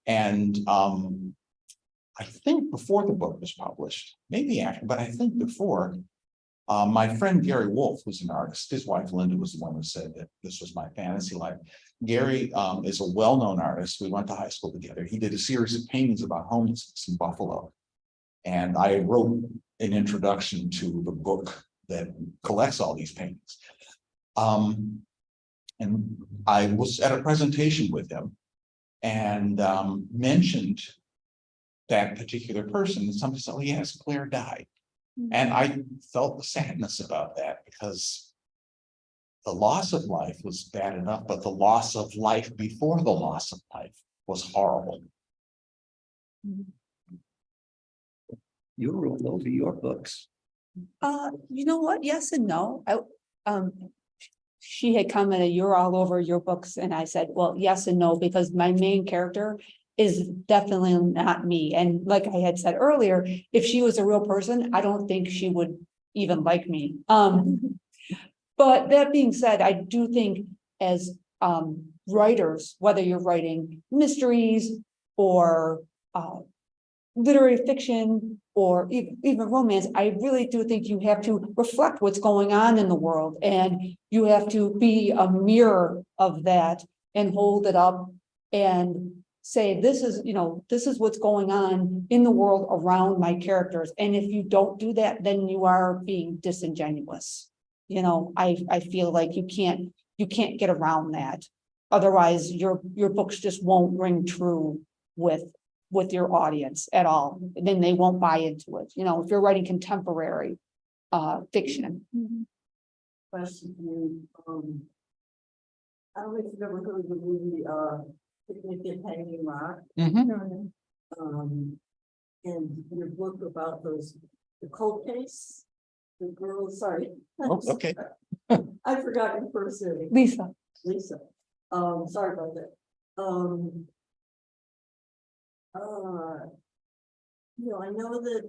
And I think before the book was published, maybe after, but I think before, my friend Gary Wolf was an artist. His wife Linda was the one who said that this was my fantasy life. Gary is a well-known artist. We went to high school together. He did a series of paintings about homelessness in Buffalo. And I wrote an introduction to the book that collects all these paintings. And I was at a presentation with him and mentioned that particular person, and somebody said, oh yes, Claire died. And I felt the sadness about that because the loss of life was bad enough, but the loss of life before the loss of life was horrible. You're all over your books. You know what? Yes and no. She had commented, you're all over your books, and I said, well, yes and no, because my main character is definitely not me. And like I had said earlier, if she was a real person, I don't think she would even like me. But that being said, I do think as writers, whether you're writing mysteries or literary fiction or even romance, I really do think you have to reflect what's going on in the world, and you have to be a mirror of that and hold it up and say, this is what's going on in the world around my characters. And if you don't do that, then you are being disingenuous. I feel like you can't get around that. Otherwise, your books just won't ring true with your audience at all. And then they won't buy into it. If you're writing contemporary fiction. Question for you, I don't know if you've ever heard of the movie, Picnic at Hanging Rock. And your book about the cold case, the girl, sorry. Oh, okay. I forgot your first name. Lisa. Lisa. Sorry about that. I know that,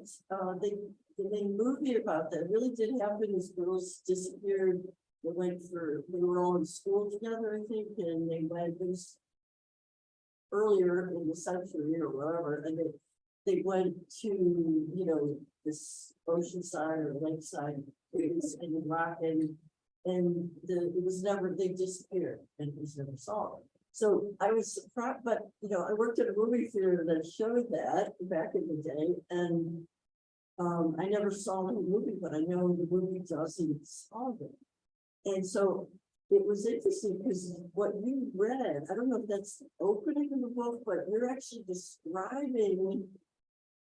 the main movie about that really did happen. These girls disappeared. They were all in school together, I think, and they went, it was earlier in the century or whatever, and they went to, this oceanside or lakeside, it was in the rock, and it was never, they disappeared, and it was never solved. So I was surprised, but, I worked at a movie theater that showed that back in the day, and I never saw the movie, but I know the movie doesn't solve it. And so it was interesting because what you read, I don't know if that's the opening of the book, but you're actually describing,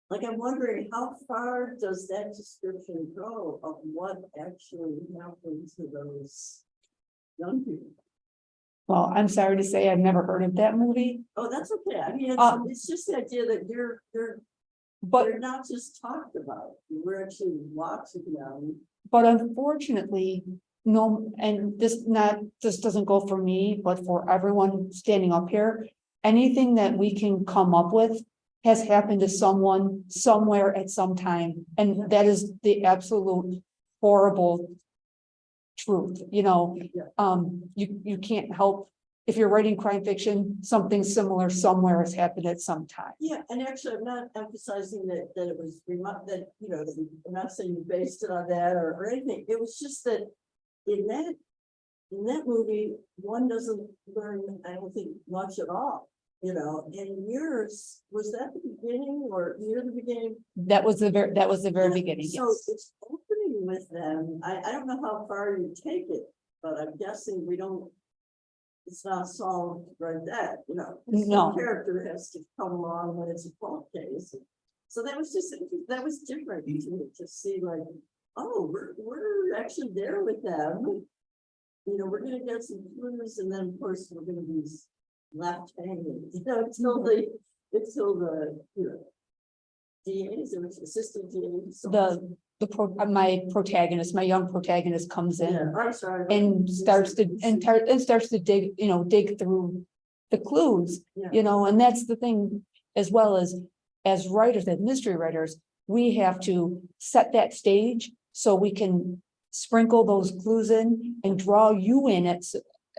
like, I'm wondering how far does that description go of what actually happened to those young people? Well, I'm sorry to say I've never heard of that movie, Oh, that's okay. I mean, it's just the idea that but they're not just talked about. We're actually watching them. But unfortunately, no, and this doesn't go for me, but for everyone standing up here, anything that we can come up with has happened to someone somewhere at some time. And that is the absolute horrible truth, you can't help. If you're writing crime fiction, something similar somewhere has happened at some time. Yeah, and actually, I'm not emphasizing that it was remote, that, I'm not saying you based it on that or anything. It was just that in that movie, one doesn't learn, I don't think, much at all. And yours, was that the beginning or near the beginning? That was the very beginning. So Yes. it's opening with them. I don't know how far you take it, but I'm guessing it's not solved right that, No. The character has to come along when it's a cold case. So that was different to see, like, oh, we're actually there with them. We're gonna get some clues, and then of course we're gonna be left hanging, until the, DAs or assistant DAs. my young protagonist comes in. Yeah, I'm sorry. And starts to dig through the clues, Yeah. and that's the thing, as well as writers, as mystery writers, we have to set that stage so we can sprinkle those clues in and draw you in it.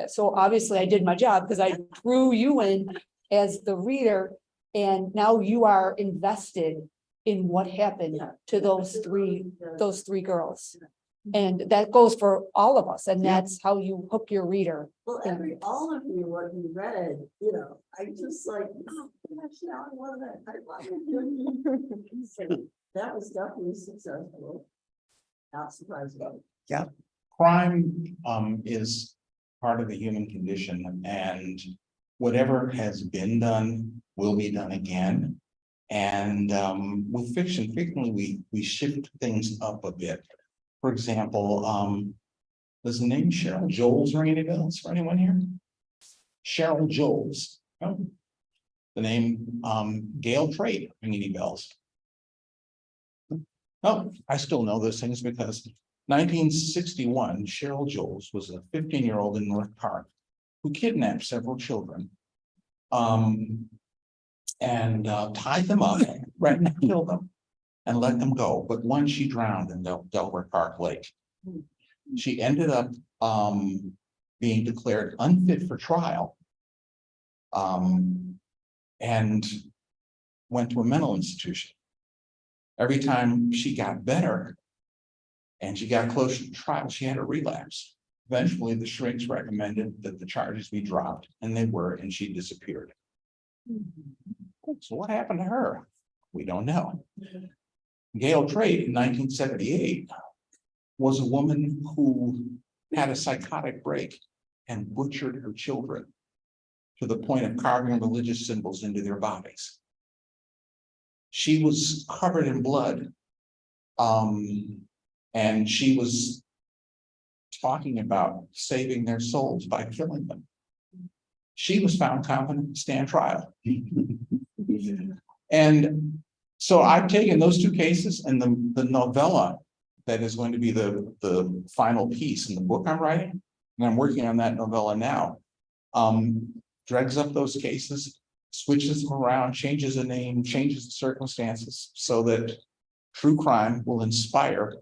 So obviously I did my job because I drew you in as the reader, and now you are invested in what happened Yeah. to those Yeah. three girls. And that goes for all of us, and Yeah. that's how you hook your reader. Well, all of you, what you read, I just like, oh, gosh, now I love it. I love it. So that was definitely successful. Not surprising. Crime is part of the human condition, and whatever has been done will be done again. And with fiction, frequently we shift things up a bit. For example, does the name Cheryl Jones ring any bells for anyone here? Cheryl Jones. No. The name Gail Trade ring any bells? Oh, I still know those things because 1961, Cheryl Jones was a 15-year-old in North Park who kidnapped several children. And tied them up, threatened to kill them, and let them go. But once she drowned in Delaware Park Lake. She ended up being declared unfit for trial. And went to a mental institution. Every time she got better and she got closer to trial, she had a relapse. Eventually, the shrinks recommended that the charges be dropped, and they were, and she disappeared. So what happened to her? We don't know. Gail Trade in 1978 was a woman who had a psychotic break and butchered her children to the point of carving religious symbols into their bodies. She was covered in blood. And she was talking about saving their souls by killing them. She was found competent to stand trial. And so I've taken those two cases and the novella that is going to be the final piece in the book I'm writing, and I'm working on that novella now, drags up those cases, switches them around, changes the name, changes the circumstances, so that true crime will inspire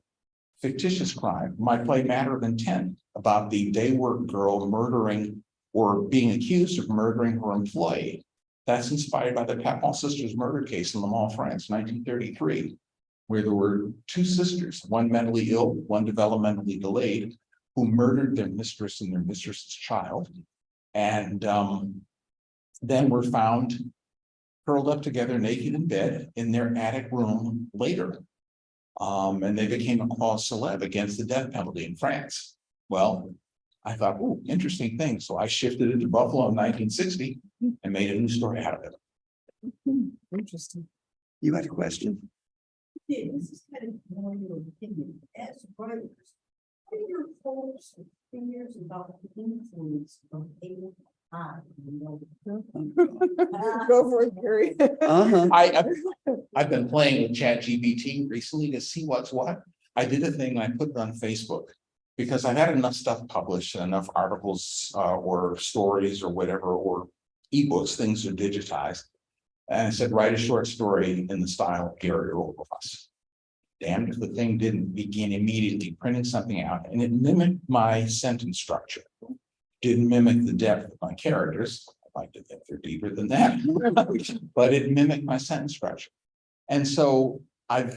fictitious crime. My play Matter of Intent, about the day work girl murdering or being accused of murdering her employee. That's inspired by the Papon sisters murder case in Le Mans, France, 1933, where there were two sisters, one mentally ill, one developmentally delayed, who murdered their mistress and their mistress's child. And then were found curled up together naked in bed in their attic room later. And they became a cause célèbre against the death penalty in France. Well, I thought, oh, interesting thing. So I shifted it to Buffalo in 1960 and made a new story out of it. Interesting. You had a question? Yeah, this is kind of more your opinion as writers. What are your hopes and fears about the influence of AI? Go for it, Gary. Uh-huh. I've been playing with ChatGPT recently to see what's what. I did a thing, I put it on Facebook because I've had enough stuff published, enough articles or stories or whatever, or ebooks, things are digitized. And I said, write a short story in the style of Gary Earl Ross. Damned if the thing didn't begin immediately printing something out, and it mimicked my sentence structure. Didn't mimic the depth of my characters. I like to think they're deeper than that, but it mimicked my sentence structure. And so I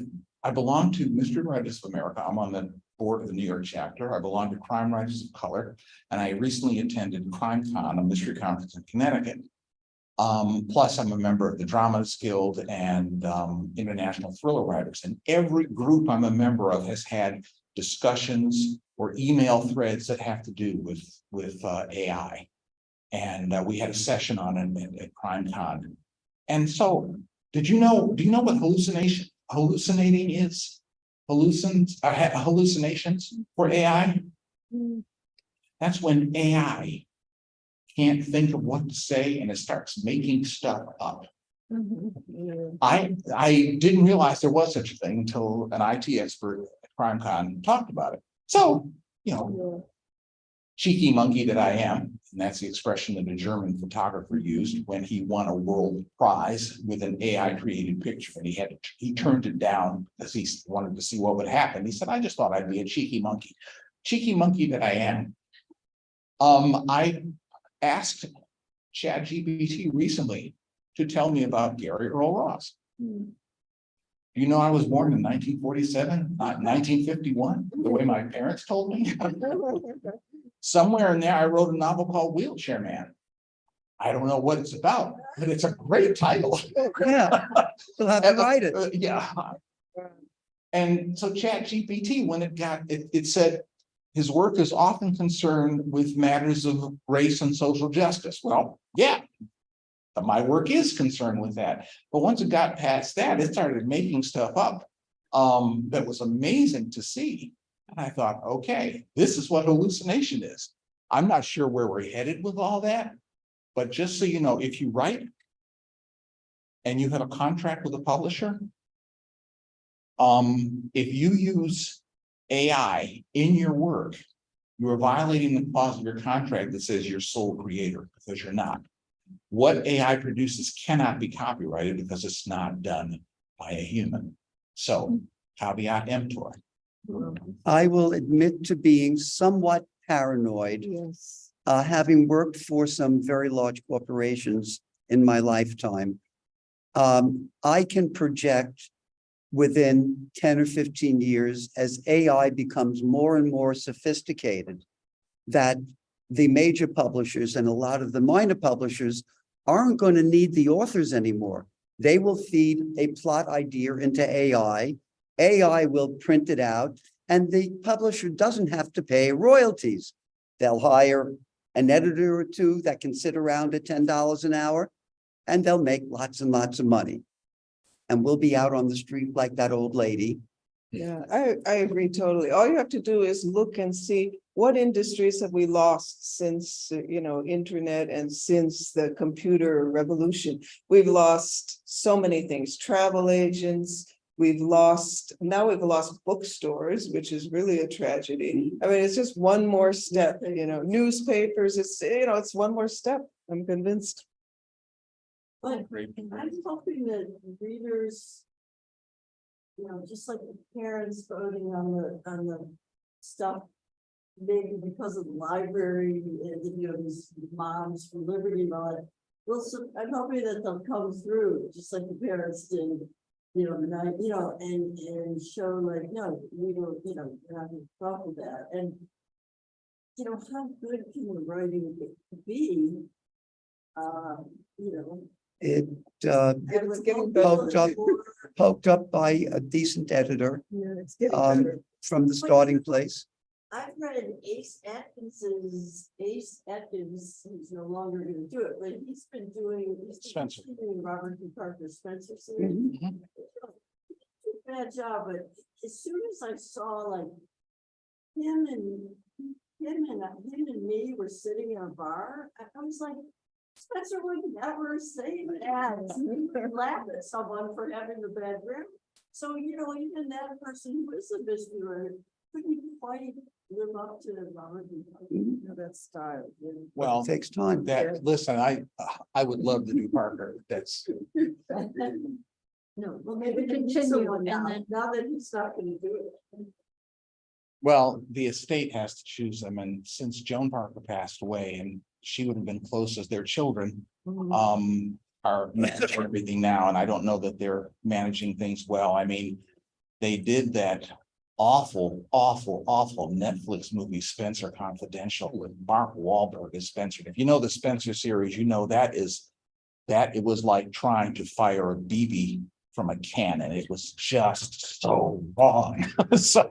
belong to Mystery Writers of America. I'm on the board of the New York chapter. I belong to Crime Writers of Color, and I recently attended CrimeCon, a mystery conference in Connecticut. Plus, I'm a member of the Dramatists Guild and International Thriller Writers. And every group I'm a member of has had discussions or email threads that have to do with AI. And we had a session on it at CrimeCon. And so, do you know what hallucinating is? Hallucinations for AI? That's when AI can't think of what to say and it starts making stuff up. Yeah. I didn't realize there was such a thing until an IT expert at CrimeCon talked about it. So, you know, cheeky monkey that I am, and that's the expression that a German photographer used when he won a world prize with an AI created picture, and he turned it down because he wanted to see what would happen. He said, I just thought I'd be a cheeky monkey that I am. I asked ChatGPT recently to tell me about Gary Earl Ross. You know, I was born in 1947, not 1951, the way my parents told me. Somewhere in there, I wrote a novel called Wheelchair Man. I don't know what it's about, but it's a great title. Yeah, we'll have to write it. Yeah. And so ChatGPT, when it said his work is often concerned with matters of race and social justice. Well, yeah, my work is concerned with that. But once it got past that, it started making stuff up that was amazing to see. And I thought, okay, this is what hallucination is. I'm not sure where we're headed with all that, but just so you know, if you write and you have a contract with a publisher, if you use AI in your work, you are violating the clause of your contract that says you're sole creator, because you're not. What AI produces cannot be copyrighted because it's not done by a human. So caveat emptor. I will admit to being somewhat paranoid, Yes. having worked for some very large corporations in my lifetime. I can project within 10 or 15 years, as AI becomes more and more sophisticated, that the major publishers and a lot of the minor publishers aren't going to need the authors anymore. They will feed a plot idea into AI. AI will print it out, and the publisher doesn't have to pay royalties. They'll hire an editor or two that can sit around at $10 an hour, and they'll make lots and lots of money. And we'll be out on the street like that old lady. Yeah, I agree totally. All you have to do is look and see what industries have we lost since, internet and since the computer revolution. We've lost so many things, travel agents, now we've lost bookstores, which is really a tragedy. I mean, it's just one more step, newspapers, it's one more step. I'm convinced. But I'm hoping that readers, just like the parents voting on the stuff, maybe because of the library, and, these moms for liberty and all that. Well, so I'm hoping that they'll come through, just like the parents did, and show like, no, we don't, we're not gonna talk with that. And, how good can the writing be? It It's getting better. poked up by a decent editor Yeah, it's getting better. from the starting place. I've read Ace Atkins, who's no longer gonna do it, but he's been doing Spencer. Robert D. Parker Spencer series. Bad job, but as soon as I saw like him and me were sitting in a bar, I was like, Spencer would never say that. He would laugh at someone for having a bad grammar. So, even that person who is a mystery writer couldn't quite live up to Robert D. Parker. That style. Well, It takes time. listen, I would love to do Parker. That's, No, well, maybe we Continue, continue someone and now, then- now that he's not gonna do it. well, the estate has to choose them. And since Joan Parker passed away and she would have been close as their children, are managing everything now. And I don't know that they're managing things well. I mean, they did that awful Netflix movie, Spencer Confidential, with Mark Wahlberg as Spencer. If you know the Spencer series, it was like trying to fire a BB from a cannon. It was just so wrong. So.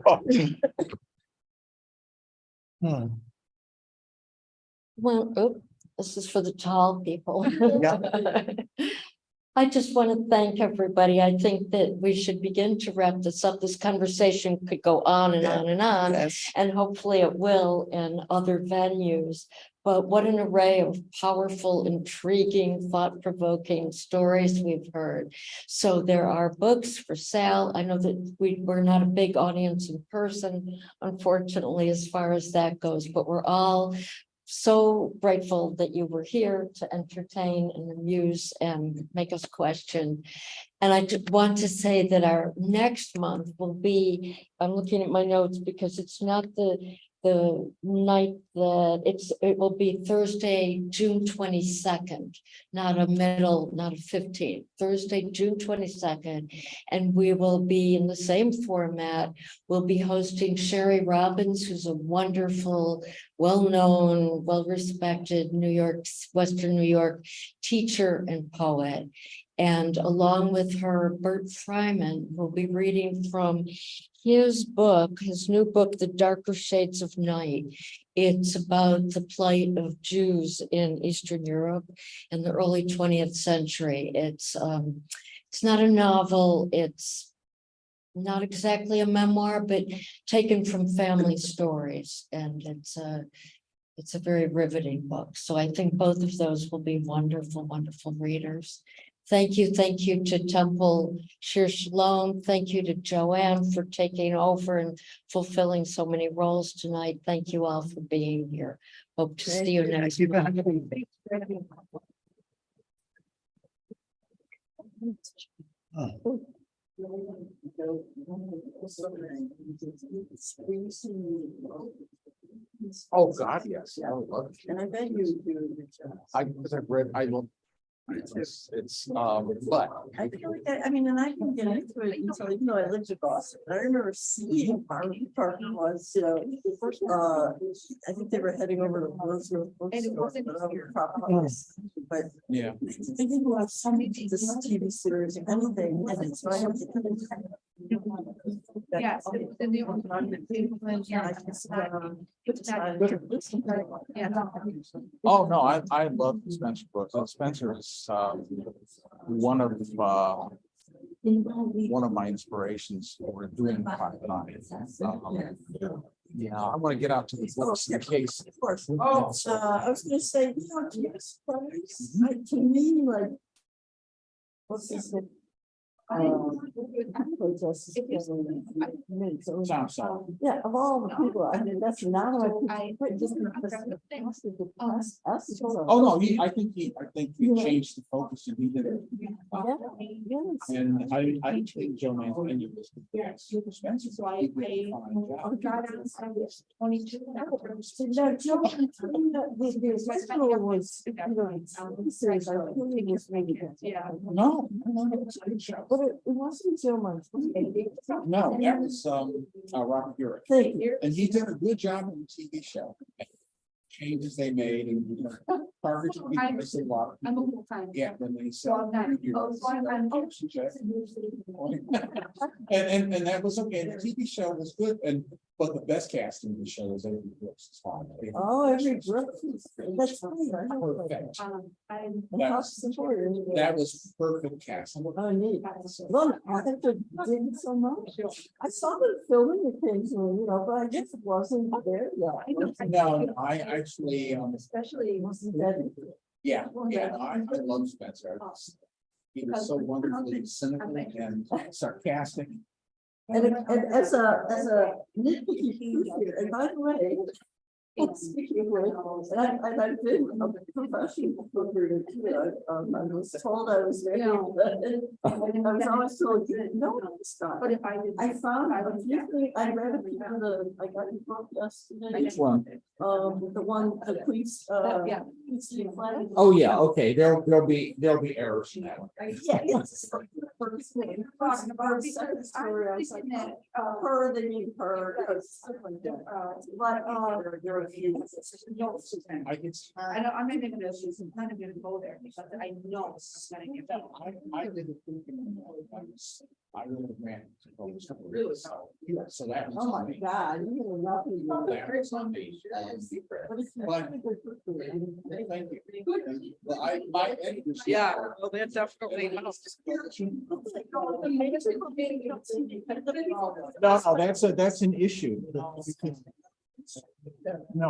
Well, this is for the tall people. Yeah. I just want to thank everybody. I think that we should begin to wrap this up. This conversation could go on and on and on. Yes. And hopefully it will in other venues. But what an array of powerful, intriguing, thought-provoking stories we've heard. So there are books for sale. I know that we're not a big audience in person, unfortunately, as far as that goes, but we're all so grateful that you were here to entertain and amuse and make us question. And I just want to say that our next month will be, I'm looking at my notes because it's not the night that it will be Thursday, June 22nd, not a 15th, Thursday, June 22nd. And we will be in the same format. We'll be hosting Sherry Robbins, who's a wonderful, well-known, well-respected Western New York teacher and poet. And along with her, Bert Fryman will be reading from his new book, The Darker Shades of Night. It's about the plight of Jews in Eastern Europe in the early 20th century. It's not a novel. It's not exactly a memoir, but taken from family stories. And it's a very riveting book. So I think both of those will be wonderful, wonderful readers. Thank you to Temple Shir Shalom. Thank you to Joanne for taking over and fulfilling so many roles tonight. Thank you all for being here. Hope to see you next month. Oh, God, yes. I would love to. And I bet you do. Because I've read, but. I feel like, I mean, and I can get into it until, even though I lived in Boston, I remember seeing Harvey Park was, I think they were heading over to Roosevelt. But Yeah. thinking about this TV series, anything, and so I have to. Yes. Oh, no, I love Spencer books. Spencer is one of my inspirations for doing private eye. Yeah, I want to get out to the books in case. Of course. I was gonna say, yes, to me, like. What's this? Sounds so. Yeah, of all the people, I mean, that's not what. Just because it has to depress us. Oh, no, I think he changed the focus and he did it. Yes. And I think Joe Mantegna was. Spencer. So I paid. $22. No, Joe, the festival was, Yeah. No, it's a good show. but it wasn't so much. No, that was Robert Urich. Thank you. And he did a good job on the TV show. Changes they made and Parker should be a lot. I'm a full time. Yeah, then they said. So I'm not. And that was okay. The TV show was good but the best casting in the show was Avery Brooks. Oh, every group, that's funny. Perfect. I'm. That was perfect casting. Oh, neat. Well, I think they did so much. I saw the filming occasionally, but I guess it wasn't there yet. No, I actually, Especially. Wasn't that? yeah, I love Spencer. He was so wonderfully cynical and sarcastic. And as a nitpicky here, and by the way. Speaking of which, and I've been a professional booker too. I was told I was very. I was always told, no, it's not. But if I did. I found, I read a piece of I got a book yesterday. Which one? The one, the police, Yeah. police flag. Oh, yeah, okay, there'll be errors in that one. Yeah, it's like the first name. Talking about The second because I'm story, I was like, thinking that, her, they need her. But, there are a few. I can. I know, I'm not even gonna, I'm not even gonna go there because I know it's gonna get done. I didn't think. I really ran. Really? Yeah, so that. Oh, my God. You know, nothing. But thank you. Well, Yeah, well, that definitely helps. No, that's an issue. No,